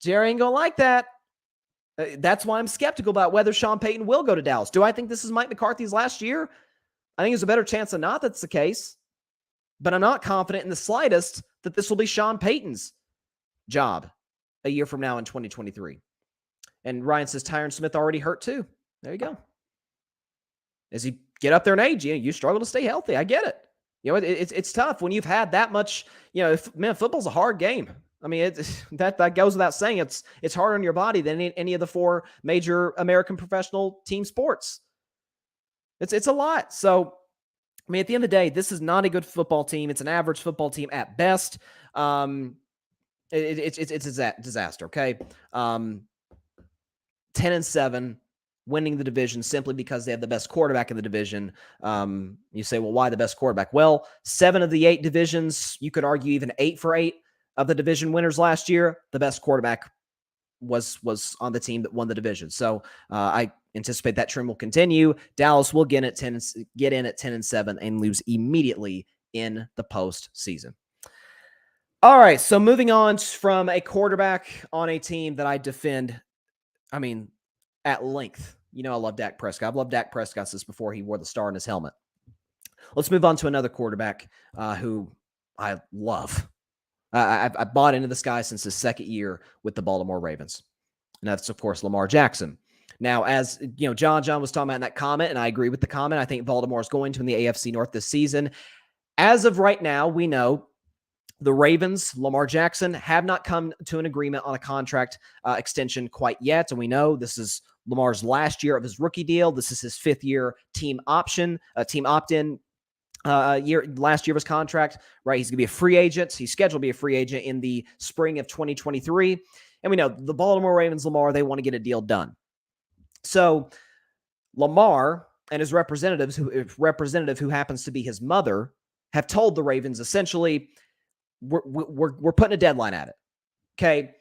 Jerry ain't going to like that. That's why I'm skeptical about whether Sean Payton will go to Dallas. Do I think this is Mike McCarthy's last year? I think there's a better chance than not that's the case. But I'm not confident in the slightest that this will be Sean Payton's job a year from now in 2023. And Ryan says Tyron Smith already hurt too. There you go. As you get up there in age, you struggle to stay healthy. I get it. It's tough when you've had that much. Football's a hard game. I mean, that goes without saying. It's harder on your body than any of the 4 major American professional team sports. It's a lot. So, I mean, at the end of the day, this is not a good football team. It's an average football team at best. It's a disaster. Okay. 10-7, winning the division simply because they have the best quarterback in the division. You say, well, why the best quarterback? Well, 7 of the 8 divisions, you could argue even 8 for 8 of the division winners last year, the best quarterback was on the team that won the division. So I anticipate that trend will continue. Dallas will get in at 10-7 and lose immediately in the postseason. All right, so moving on from a quarterback on a team that I defend, at length. I love Dak Prescott. I've loved Dak Prescott since before he wore the star in his helmet. Let's move on to another quarterback who I love. I bought into this guy since his second year with the Baltimore Ravens. And that's, of course, Lamar Jackson. Now, as you know, John was talking about in that comment, and I agree with the comment. I think Baltimore is going to win the AFC North this season. As of right now, we know the Ravens, Lamar Jackson, have not come to an agreement on a contract extension quite yet. And we know this is Lamar's last year of his rookie deal. This is his 5th year team opt-in year, last year of his contract, right? He's going to be a free agent. He's scheduled to be a free agent in the spring of 2023. And we know the Baltimore Ravens, Lamar, they want to get a deal done. So Lamar and his representative who happens to be his mother, have told the Ravens essentially, we're putting a deadline at it. Okay.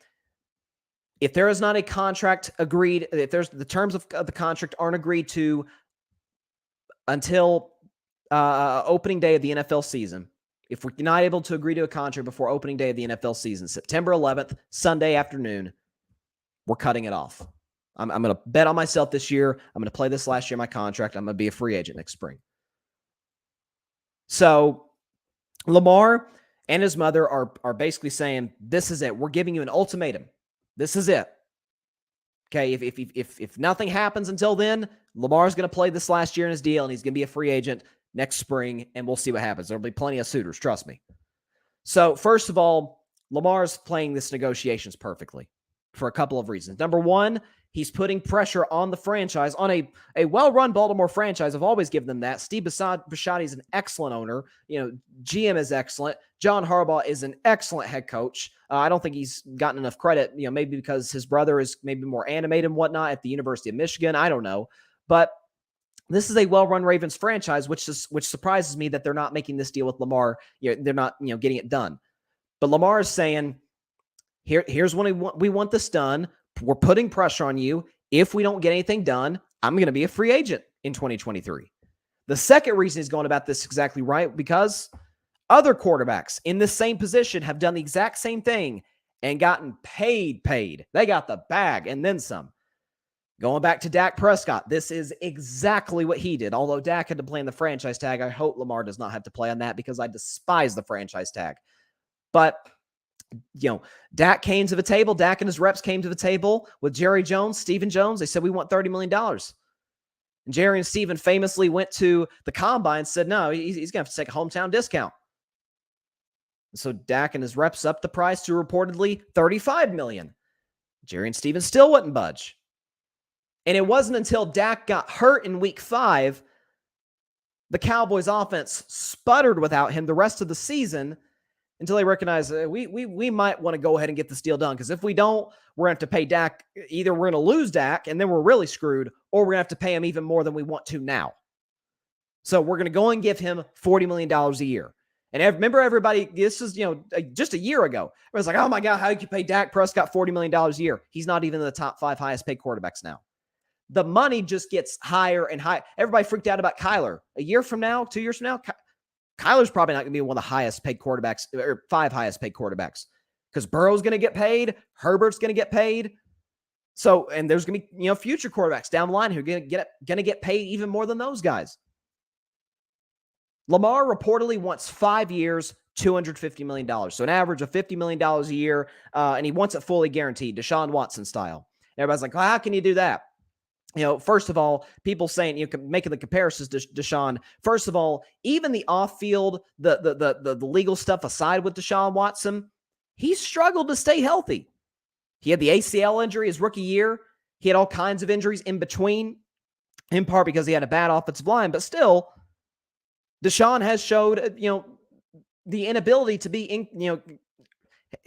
If there is not a contract agreed, if there's the terms of the contract aren't agreed to until opening day of the NFL season, if we're not able to agree to a contract before opening day of the NFL season, September 11th, Sunday afternoon, we're cutting it off. I'm going to bet on myself this year. I'm going to play this last year of my contract. I'm going to be a free agent next spring. So Lamar and his mother are basically saying, this is it. We're giving you an ultimatum. This is it. Okay, if nothing happens until then, Lamar's going to play this last year in his deal, and he's going to be a free agent next spring, and we'll see what happens. There'll be plenty of suitors, trust me. So, first of all, Lamar's playing this negotiations perfectly for a couple of reasons. Number one, he's putting pressure on the franchise, on a well-run Baltimore franchise. I've always given them that. Steve Bisciotti is an excellent owner. GM is excellent. John Harbaugh is an excellent head coach. I don't think he's gotten enough credit, maybe because his brother is maybe more animated and whatnot at the University of Michigan. I don't know. But this is a well-run Ravens franchise, which surprises me that they're not making this deal with Lamar. They're not, getting it done. But Lamar is saying, here's when we want this done. We're putting pressure on you. If we don't get anything done, I'm going to be a free agent in 2023. The second reason he's going about this exactly right, because other quarterbacks in the same position have done the exact same thing and gotten paid. They got the bag and then some. Going back to Dak Prescott, this is exactly what he did. Although Dak had to play in the franchise tag, I hope Lamar does not have to play on that because I despise the franchise tag. But Dak came to the table. Dak and his reps came to the table with Jerry Jones, Stephen Jones. They said, we want $30 million. And Jerry and Stephen famously went to the combine and said, no, he's going to have to take a hometown discount. So Dak and his reps upped the price to reportedly $35 million. Jerry and Stephen still wouldn't budge. And it wasn't until Dak got hurt in week 5, the Cowboys offense sputtered without him the rest of the season until they recognized we might want to go ahead and get this deal done. Because if we don't, we're going to have to pay Dak. Either we're going to lose Dak and then we're really screwed, or we're going to have to pay him even more than we want to now. So we're going to go and give him $40 million a year. And remember, everybody, this is, just a year ago. Everyone's like, oh my God, how you pay Dak Prescott $40 million a year? He's not even in the top 5 highest paid quarterbacks now. The money just gets higher and higher. Everybody freaked out about Kyler. A year from now, 2 years from now, Kyler's probably not going to be one of the highest paid quarterbacks, or 5 highest paid quarterbacks, because Burrow's going to get paid. Herbert's going to get paid. So, and there's going to be, future quarterbacks down the line who are going to get paid even more than those guys. Lamar reportedly wants 5 years, $250 million. So an average of $50 million a year. And he wants it fully guaranteed, Deshaun Watson style. And everybody's like, well, how can you do that? First of all, people saying, making the comparisons to Deshaun. First of all, even the off-field, the legal stuff aside with Deshaun Watson, he struggled to stay healthy. He had the ACL injury his rookie year. He had all kinds of injuries in between, in part because he had a bad offensive line. But still, Deshaun has showed, the inability to be,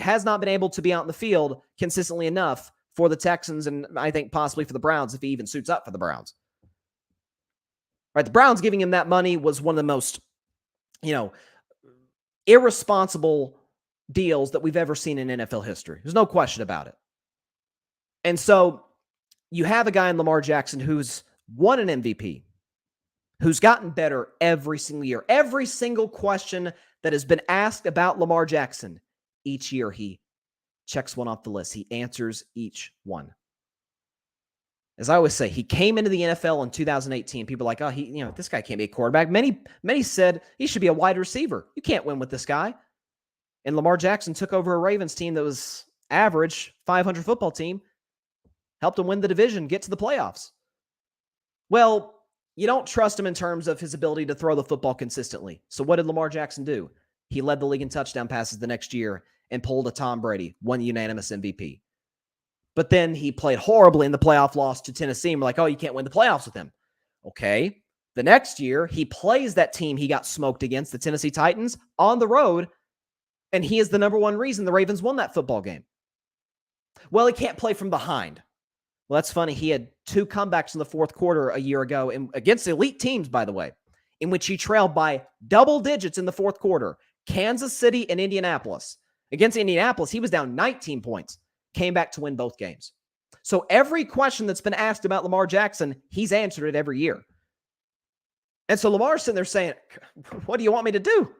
has not been able to be out in the field consistently enough for the Texans, and I think possibly for the Browns if he even suits up for the Browns. Right, the Browns giving him that money was one of the most, irresponsible deals that we've ever seen in NFL history. There's no question about it. And so you have a guy in Lamar Jackson who's won an MVP, who's gotten better every single year. Every single question that has been asked about Lamar Jackson, each year he checks one off the list. He answers each one. As I always say, he came into the NFL in 2018. People are like, oh, this guy can't be a quarterback. Many said he should be a wide receiver. You can't win with this guy. And Lamar Jackson took over a Ravens team that was average, 500 football team, helped him win the division, get to the playoffs. Well, you don't trust him in terms of his ability to throw the football consistently. So what did Lamar Jackson do? He led the league in touchdown passes the next year and pulled a Tom Brady, won unanimous MVP. But then he played horribly in the playoff loss to Tennessee. And we're like, oh, you can't win the playoffs with him. Okay. The next year, he plays that team he got smoked against, the Tennessee Titans, on the road, and he is the number one reason the Ravens won that football game. Well, he can't play from behind. Well, that's funny. He had 2 comebacks in the fourth quarter a year ago against elite teams, by the way, in which he trailed by double digits in the fourth quarter. Kansas City and Indianapolis. Against Indianapolis, he was down 19 points, came back to win both games. So every question that's been asked about Lamar Jackson, he's answered it every year. And so Lamar's sitting there saying, what do you want me to do?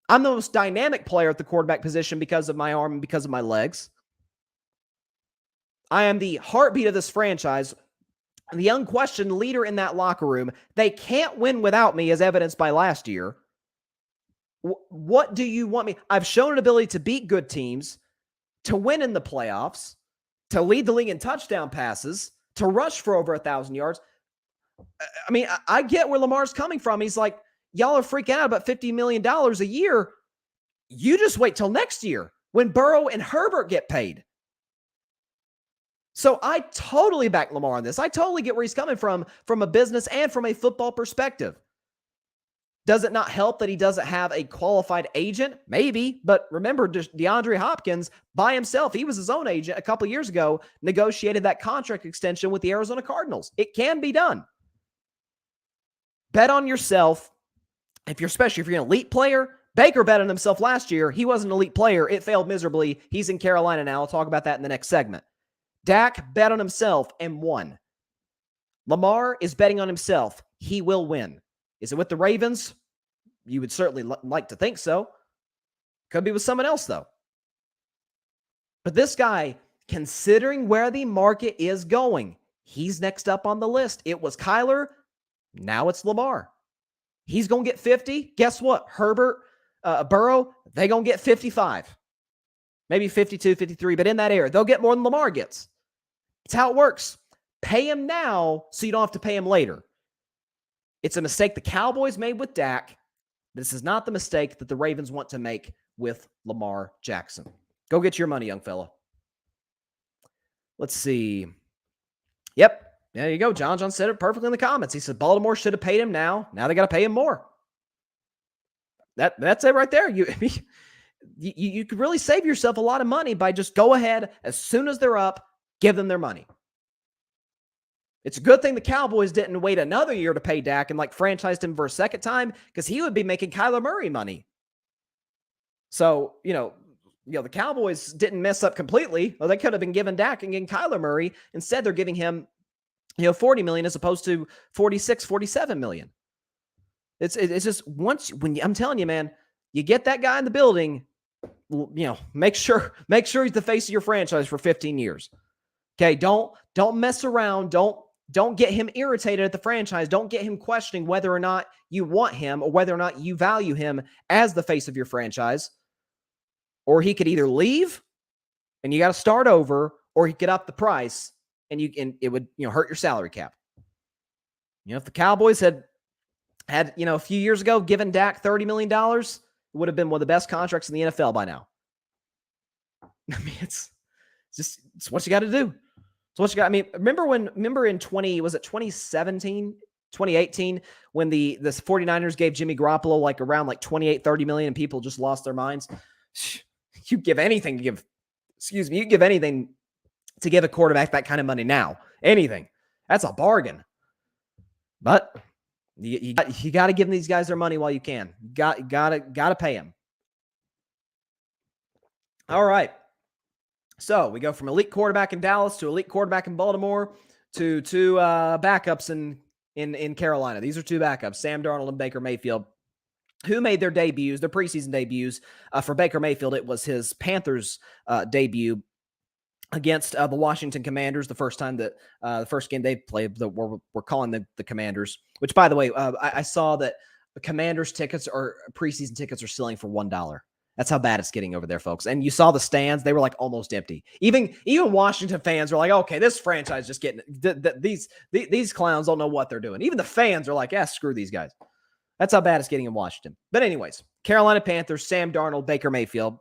I'm the most dynamic player at the quarterback position because of my arm and because of my legs. I am the heartbeat of this franchise, the unquestioned leader in that locker room. They can't win without me, as evidenced by last year. What do you want me? I've shown an ability to beat good teams, to win in the playoffs, to lead the league in touchdown passes, to rush for over 1,000 yards. I mean, I get where Lamar's coming from. He's like, y'all are freaking out about $50 million a year. You just wait till next year when Burrow and Herbert get paid. So I totally back Lamar on this. I totally get where he's coming from a business and from a football perspective. Does it not help that he doesn't have a qualified agent? Maybe, but remember, DeAndre Hopkins by himself, he was his own agent a couple of years ago, negotiated that contract extension with the Arizona Cardinals. It can be done. Bet on yourself. Especially if you're an elite player. Baker bet on himself last year. He was an elite player. It failed miserably. He's in Carolina now. I'll talk about that in the next segment. Dak bet on himself and won. Lamar is betting on himself. He will win. Is it with the Ravens? You would certainly like to think so. Could be with someone else, though. But this guy, considering where the market is going, he's next up on the list. It was Kyler. Now it's Lamar. He's going to get 50. Guess what? Herbert, Burrow, they going to get 55. Maybe 52, 53, but in that area. They'll get more than Lamar gets. It's how it works. Pay him now so you don't have to pay him later. It's a mistake the Cowboys made with Dak. This is not the mistake that the Ravens want to make with Lamar Jackson. Go get your money, young fella. Let's see. Yep. There you go. John said it perfectly in the comments. He said Baltimore should have paid him now. Now they got to pay him more. That's it right there. You could really save yourself a lot of money by just go ahead as soon as they're up, give them their money. It's a good thing the Cowboys didn't wait another year to pay Dak and franchised him for a second time because he would be making Kyler Murray money. So, the Cowboys didn't mess up completely. Well, they could have been giving Dak and getting Kyler Murray. Instead, they're giving him, $40 million as opposed to $46, $47 million. It's just I'm telling you, man, you get that guy in the building, make sure he's the face of your franchise for 15 years. Okay, don't mess around. Don't get him irritated at the franchise. Don't get him questioning whether or not you want him or whether or not you value him as the face of your franchise. Or he could either leave and you got to start over, or he could up the price and it would hurt your salary cap. If the Cowboys had a few years ago given Dak $30 million, it would have been one of the best contracts in the NFL by now. I mean, it's what you got to do. It's what you got. I mean, remember in 2017, 2018, when the 49ers gave Jimmy Garoppolo around 28, 30 million and people just lost their minds. You give anything to give a quarterback that kind of money now. Anything. That's a bargain. But you got to give these guys their money while you can. Got to pay them. All right. So we go from elite quarterback in Dallas to elite quarterback in Baltimore to two backups in Carolina. These are two backups, Sam Darnold and Baker Mayfield, who made their debuts, their preseason debuts. For Baker Mayfield, it was his Panthers debut against the Washington Commanders, the first time that the first game they played, we're calling the Commanders, which, by the way, I saw that the Commanders tickets or preseason tickets are selling for $1. That's how bad it's getting over there, folks. And you saw the stands; they were like almost empty. Even Washington fans are like, "Okay, this franchise just getting these clowns don't know what they're doing." Even the fans are like, "Yeah, screw these guys." That's how bad it's getting in Washington. But anyways, Carolina Panthers, Sam Darnold, Baker Mayfield.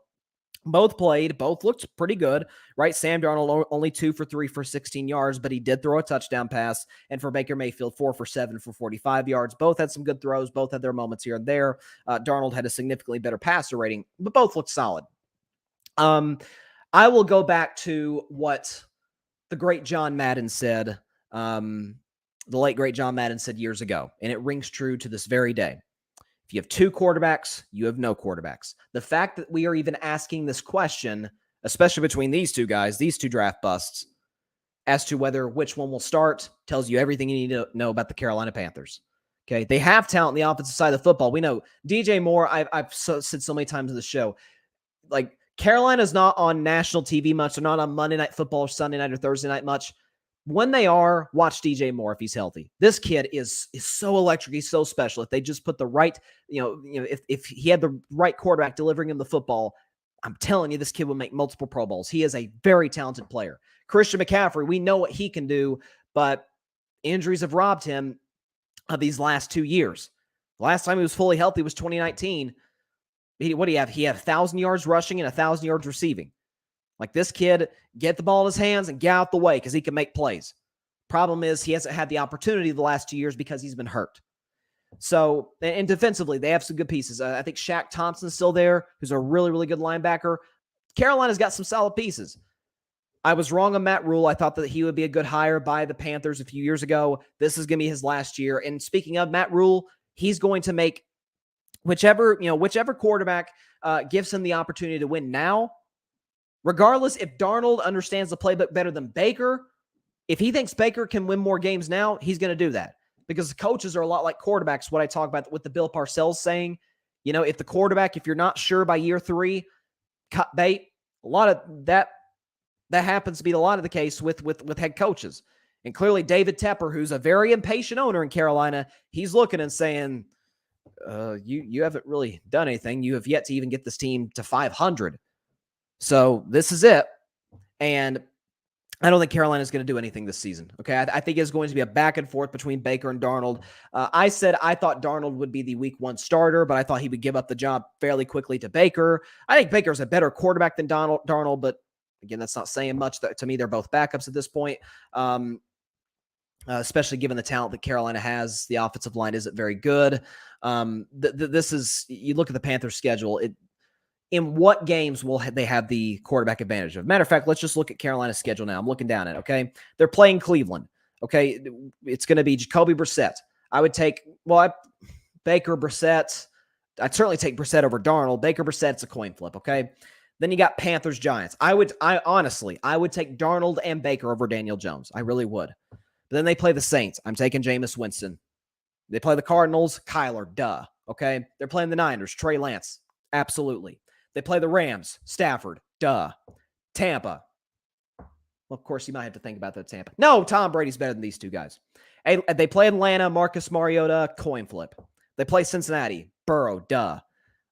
Both played. Both looked pretty good, right? Sam Darnold only 2 for 3 for 16 yards, but he did throw a touchdown pass. And for Baker Mayfield, 4 for 7 for 45 yards. Both had some good throws. Both had their moments here and there. Darnold had a significantly better passer rating, but both looked solid. I will go back to what the great John Madden said. The late great John Madden said years ago, and it rings true to this very day. If you have 2 quarterbacks, you have no quarterbacks. The fact that we are even asking this question, especially between these two guys, these 2 draft busts, as to which one will start, tells you everything you need to know about the Carolina Panthers. Okay, they have talent on the offensive side of the football. We know DJ Moore. I've said so many times in the show, like Carolina's not on national TV much. They're not on Monday Night Football or Sunday night or Thursday night much. When they are, watch DJ Moore if he's healthy. This kid is so electric. He's so special. If they just put the right, if he had the right quarterback delivering him the football, I'm telling you, this kid will make multiple Pro Bowls. He is a very talented player. Christian McCaffrey, we know what he can do, but injuries have robbed him of these last 2 years. The last time he was fully healthy was 2019. What do you have? He had 1,000 yards rushing and 1,000 yards receiving. Like, this kid, get the ball in his hands and get out the way because he can make plays. Problem is, he hasn't had the opportunity the last 2 years because he's been hurt. So, and defensively, they have some good pieces. I think Shaq Thompson's still there, who's a really, really good linebacker. Carolina's got some solid pieces. I was wrong on Matt Rule. I thought that he would be a good hire by the Panthers a few years ago. This is going to be his last year. And speaking of Matt Rule, he's going to make whichever quarterback gives him the opportunity to win now. Regardless, if Darnold understands the playbook better than Baker, if he thinks Baker can win more games now, he's going to do that. Because the coaches are a lot like quarterbacks, what I talk about with the Bill Parcells saying. If the quarterback, if you're not sure by year 3, cut bait. A lot of that happens to be a lot of the case with head coaches. And clearly David Tepper, who's a very impatient owner in Carolina, he's looking and saying, you haven't really done anything. You have yet to even get this team to 500. So this is it. And I don't think Carolina is going to do anything this season. Okay. I think it's going to be a back and forth between Baker and Darnold. I said I thought Darnold would be the week 1 starter, but I thought he would give up the job fairly quickly to Baker. I think Baker's a better quarterback than Darnold, but again, that's not saying much. To me, they're both backups at this point. Especially given the talent that Carolina has. The offensive line isn't very good. This is, you look at the Panthers schedule, in what games will they have the quarterback advantage of? Matter of fact, let's just look at Carolina's schedule now. I'm looking down at it, okay? They're playing Cleveland, okay? It's going to be Jacoby Brissett. I would take, Baker, Brissett. I'd certainly take Brissett over Darnold. Baker, Brissett's a coin flip, okay? Then you got Panthers, Giants. I would take Darnold and Baker over Daniel Jones. I really would. But then they play the Saints. I'm taking Jameis Winston. They play the Cardinals, Kyler, duh, okay? They're playing the Niners, Trey Lance, absolutely. They play the Rams, Stafford, duh. Tampa. Well, of course, you might have to think about that, Tampa. No, Tom Brady's better than these 2 guys. They play Atlanta, Marcus Mariota, coin flip. They play Cincinnati, Burrow, duh.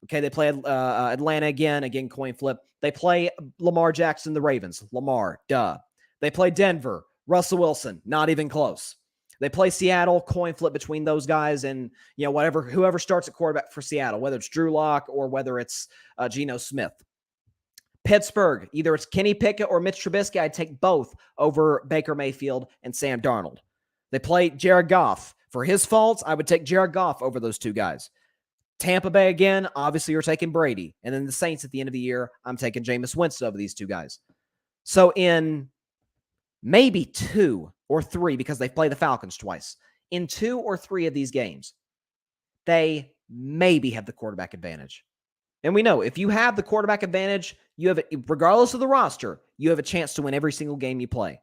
Okay, they play Atlanta again, coin flip. They play Lamar Jackson, the Ravens, Lamar, duh. They play Denver, Russell Wilson, not even close. They play Seattle, coin flip between those guys and, whoever starts at quarterback for Seattle, whether it's Drew Lock or whether it's Geno Smith. Pittsburgh, either it's Kenny Pickett or Mitch Trubisky. I'd take both over Baker Mayfield and Sam Darnold. They play Jared Goff. For his faults, I would take Jared Goff over those 2 guys. Tampa Bay again, obviously you're taking Brady. And then the Saints at the end of the year, I'm taking Jameis Winston over these 2 guys. So in maybe 2 or 3, because they play the Falcons twice, in 2 or 3 of these games, they maybe have the quarterback advantage. And we know if you have the quarterback advantage, you have, regardless of the roster, you have a chance to win every single game you play.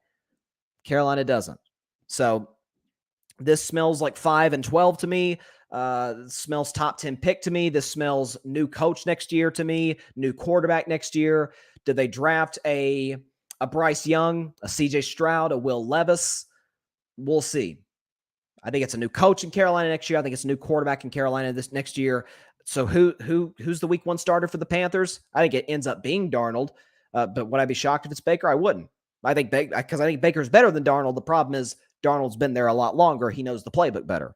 Carolina doesn't. So this smells like 5-12 to me. Smells top 10 pick to me. This smells new coach next year to me, new quarterback next year. Did they draft a Bryce Young, a CJ Stroud, a Will Levis? We'll see. I think it's a new coach in Carolina next year. I think it's a new quarterback in Carolina this next year. So who's the week 1 starter for the Panthers? I think it ends up being Darnold. But would I be shocked if it's Baker? I wouldn't. I think because I think Baker's better than Darnold. The problem is Darnold's been there a lot longer. He knows the playbook better.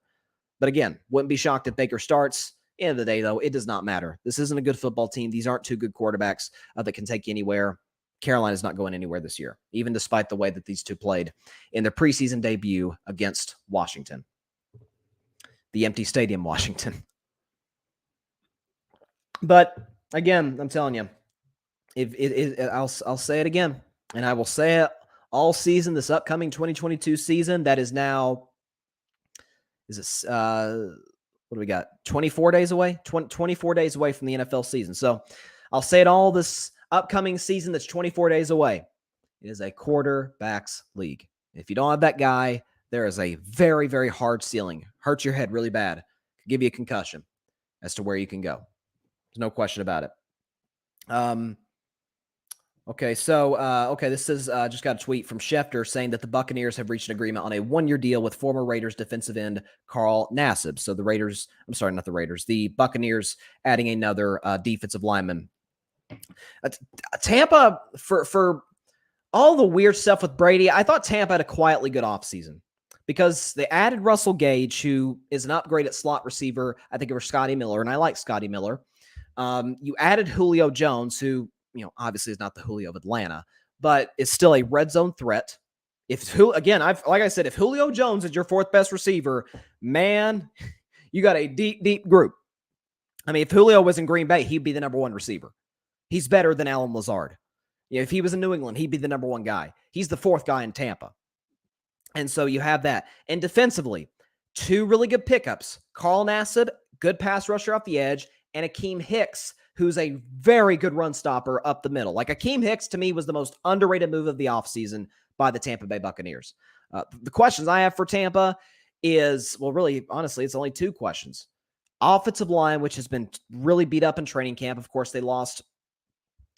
But again, wouldn't be shocked if Baker starts. End of the day, though, it does not matter. This isn't a good football team. These aren't 2 good quarterbacks that can take you anywhere. Carolina's not going anywhere this year, even despite the way that these 2 played in their preseason debut against Washington. The empty stadium, Washington. But again, I'm telling you, I'll say it again, and I will say it all season. This upcoming 2022 season that is now, what do we got? 24 days away. 24 days away from the NFL season. So I'll say it all this upcoming season that's 24 days away. It is a quarterbacks league. If you don't have that guy, there is a very, very hard ceiling. Hurts your head really bad. Could give you a concussion as to where you can go. There's no question about it. Okay, so this is just got a tweet from Schefter saying that the Buccaneers have reached an agreement on a 1-year deal with former Raiders defensive end Carl Nassib. So the Buccaneers adding another defensive lineman. Tampa, for all the weird stuff with Brady, I thought Tampa had a quietly good offseason because they added Russell Gage, who is an upgrade at slot receiver, I think, over Scotty Miller, and I like Scotty Miller. You added Julio Jones, who, obviously is not the Julio of Atlanta, but is still a red zone threat. If Julio Jones is your 4th best receiver, man, you got a deep, deep group. I mean, if Julio was in Green Bay, he'd be the number 1 receiver. He's better than Alan Lazard. If he was in New England, he'd be the number 1 guy. He's the 4th guy in Tampa. And so you have that. And defensively, 2 really good pickups. Carl Nassib, good pass rusher off the edge, and Akeem Hicks, who's a very good run stopper up the middle. Like, Akeem Hicks, to me, was the most underrated move of the offseason by the Tampa Bay Buccaneers. The questions I have for Tampa is, well, really, honestly, it's only 2 questions. Offensive line, which has been really beat up in training camp. Of course, they lost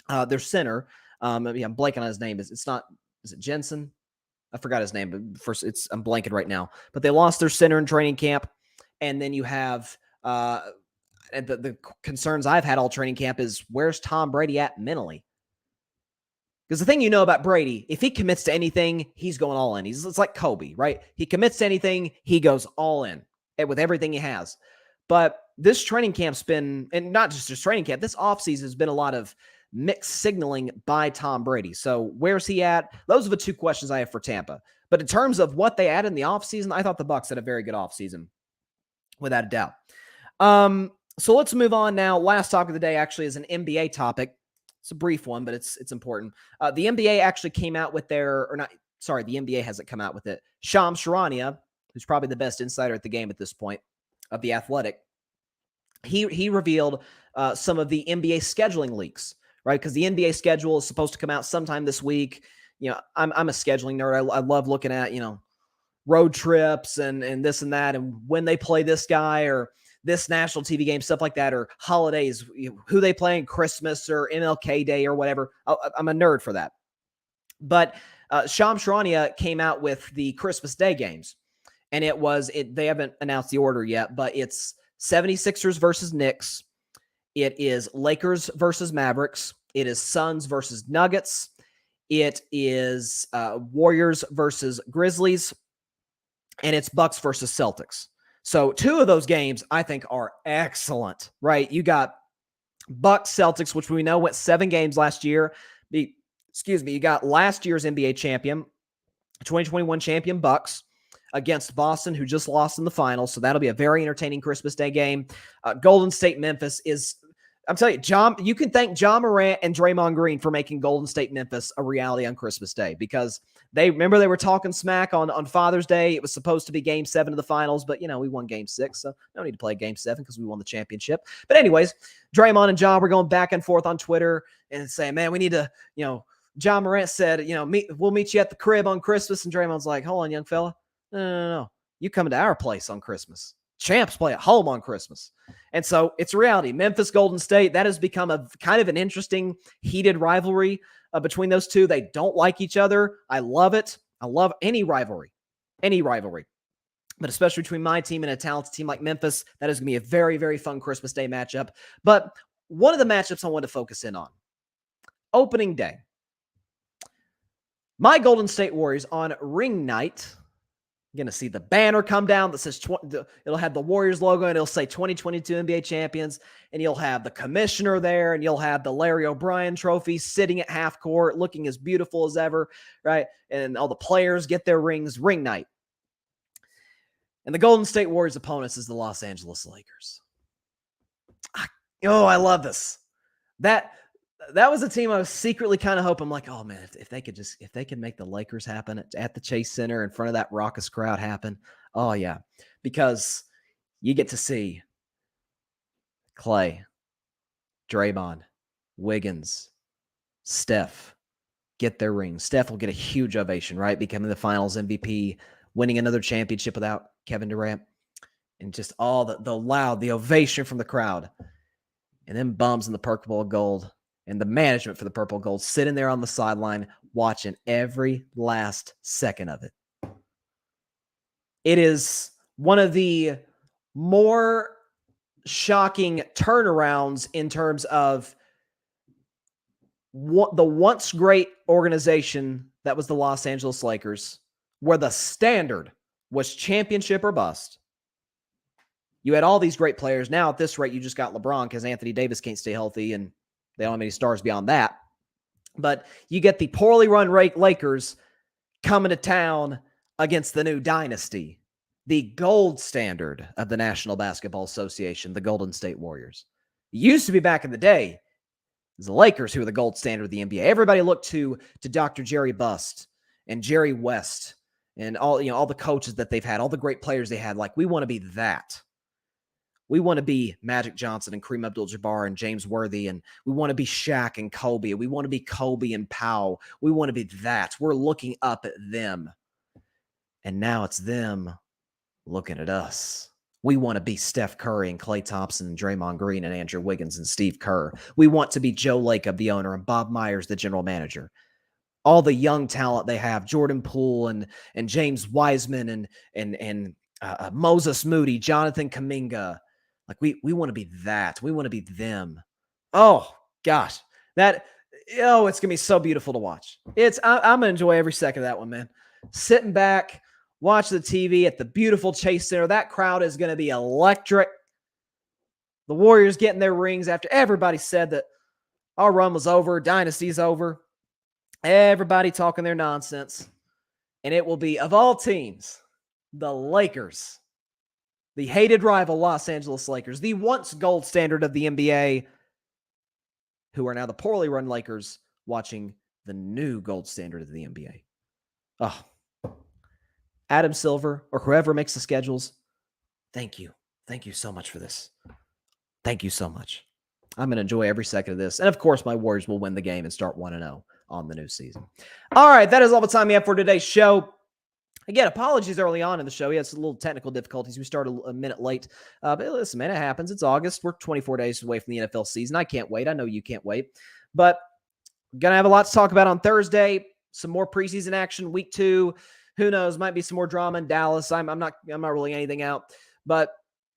their center. I'm blanking on his name. Is it Jensen? I forgot his name, but first I'm blanking right now. But they lost their center in training camp. And then you have and the concerns I've had all training camp is, where's Tom Brady at mentally? Because the thing you know about Brady, if he commits to anything, he's going all in. It's like Kobe, right? He commits to anything, he goes all in with everything he has. But this training camp's been, and not just training camp, this offseason has been a lot of mixed signaling by Tom Brady. So where's he at? Those are the 2 questions I have for Tampa. But in terms of what they added in the offseason, I thought the Bucs had a very good offseason, without a doubt. So let's move on now. Last topic of the day actually is an NBA topic. It's a brief one, but it's important. The NBA actually came out with the NBA hasn't come out with it. Shams Charania, who's probably the best insider at the game at this point of The Athletic, he revealed some of the NBA scheduling leaks, right? Because the NBA schedule is supposed to come out sometime this week. I'm a scheduling nerd. I love looking at, road trips and this and that, and when they play this guy or this national TV game, stuff like that, or holidays, who they play in Christmas or MLK Day or whatever. I'm a nerd for that. But Shams Charania came out with the Christmas Day games, and they haven't announced the order yet, but it's 76ers versus Knicks. It is Lakers versus Mavericks. It is Suns versus Nuggets. It is Warriors versus Grizzlies, and it's Bucks versus Celtics. So 2 of those games I think are excellent, right? You got Bucks Celtics, which we know went 7 games last year. You got last year's NBA champion, 2021 champion Bucks against Boston, who just lost in the finals. So that'll be a very entertaining Christmas Day game. Golden State Memphis is, I'm telling you, you can thank John Morant and Draymond Green for making Golden State Memphis a reality on Christmas Day, because they were talking smack on Father's Day. It was supposed to be game 7 of the finals, but we won game 6, so no need to play game 7 because we won the championship. But anyways, Draymond and John were going back and forth on Twitter and saying, man, we need to, John Morant said, we'll meet you at the crib on Christmas. And Draymond's like, hold on, young fella. No. You come to our place on Christmas. Champs play at home on Christmas. And so it's reality. Memphis, Golden State, that has become a kind of an interesting, heated rivalry between those 2. They don't like each other. I love it. I love any rivalry. But especially between my team and a talented team like Memphis, that is going to be a very, very fun Christmas Day matchup. But one of the matchups I want to focus in on, opening day. My Golden State Warriors on ring night. You're going to see the banner come down that says, it'll have the Warriors logo and it'll say 2022 NBA champions. And you'll have the commissioner there and you'll have the Larry O'Brien trophy sitting at half court looking as beautiful as ever, right? And all the players get their rings, ring night. And the Golden State Warriors' opponents is the Los Angeles Lakers. I love this. That was a team I was secretly kind of hoping, like, oh man, if they could make the Lakers happen at the Chase Center in front of that raucous crowd happen. Oh yeah, because you get to see Clay, Draymond, Wiggins, Steph get their rings. Steph will get a huge ovation, right? Becoming the Finals MVP, winning another championship without Kevin Durant, and just all the ovation from the crowd. And then bums in the purple and gold and the management for the purple and gold sitting there on the sideline watching every last second of it. It is one of the more shocking turnarounds in terms of what the once great organization that was the Los Angeles Lakers, where the standard was championship or bust. You had all these great players. Now at this rate, you just got LeBron because Anthony Davis can't stay healthy and they don't have any stars beyond that. But you get the poorly run Lakers coming to town against the new dynasty, the gold standard of the National Basketball Association, the Golden State Warriors. It used to be back in the day, it was the Lakers who were the gold standard of the NBA. Everybody looked to Dr. Jerry Bust and Jerry West and all the coaches that they've had, all the great players they had. Like, we want to be that. We want to be Magic Johnson and Kareem Abdul-Jabbar and James Worthy, and we want to be Shaq and Kobe. We want to be Kobe and Powell. We want to be that. We're looking up at them. And now it's them looking at us. We want to be Steph Curry and Klay Thompson and Draymond Green and Andrew Wiggins and Steve Kerr. We want to be Joe Lacob, the owner, and Bob Myers, the general manager. All the young talent they have, Jordan Poole and James Wiseman and Moses Moody, Jonathan Kuminga. Like, we want to be that. We want to be them. Oh, gosh. It's going to be so beautiful to watch. I'm going to enjoy every second of that one, man. Sitting back, watch the TV at the beautiful Chase Center. That crowd is going to be electric. The Warriors getting their rings after everybody said that our run was over, dynasty's over. Everybody talking their nonsense. And it will be, of all teams, the Lakers. The hated rival Los Angeles Lakers, the once gold standard of the NBA, who are now the poorly run Lakers, watching the new gold standard of the NBA. Oh, Adam Silver or whoever makes the schedules, thank you. Thank you so much for this. Thank you so much. I'm going to enjoy every second of this. And of course, my Warriors will win the game and start 1-0 on the new season. All right, that is all the time we have for today's show. Again, apologies early on in the show. We had some little technical difficulties. We started a minute late. But listen, man, it happens. It's August. We're 24 days away from the NFL season. I can't wait. I know you can't wait. But going to have a lot to talk about on Thursday. Some more preseason action, week 2. Who knows? Might be some more drama in Dallas. I'm not ruling anything out. But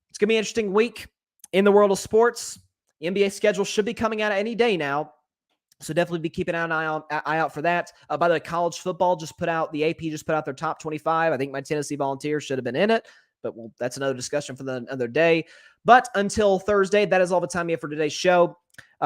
it's going to be an interesting week in the world of sports. The NBA schedule should be coming out any day now. So definitely be keeping an eye out for that. By the way, college football the AP just put out their top 25. I think my Tennessee Volunteers should have been in it, but that's another discussion for another day. But until Thursday, that is all the time we have for today's show.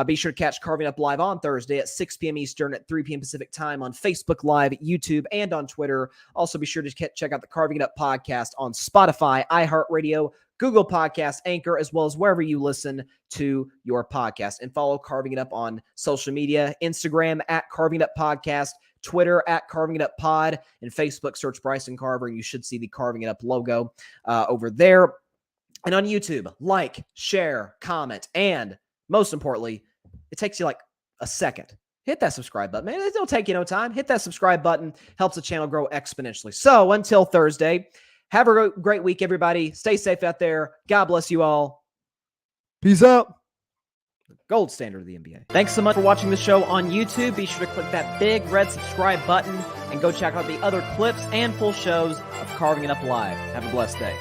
Be sure to catch Carving Up Live on Thursday at 6 p.m. Eastern at 3 p.m. Pacific time on Facebook Live, YouTube, and on Twitter. Also, be sure to check out the Carving It Up podcast on Spotify, iHeartRadio, Google Podcasts, Anchor, as well as wherever you listen to your podcast. And follow Carving It Up on social media, Instagram at Carving It Up Podcast, Twitter at Carving It Up Pod, and Facebook, search Bryson Carver, and you should see the Carving It Up logo over there. And on YouTube, like, share, comment, and most importantly, it takes you like a second. Hit that subscribe button, man. It'll take you no time. Hit that subscribe button. Helps the channel grow exponentially. So until Thursday, have a great week, everybody. Stay safe out there. God bless you all. Peace out. Gold standard of the NBA. Thanks so much for watching the show on YouTube. Be sure to click that big red subscribe button and go check out the other clips and full shows of Carving It Up Live. Have a blessed day.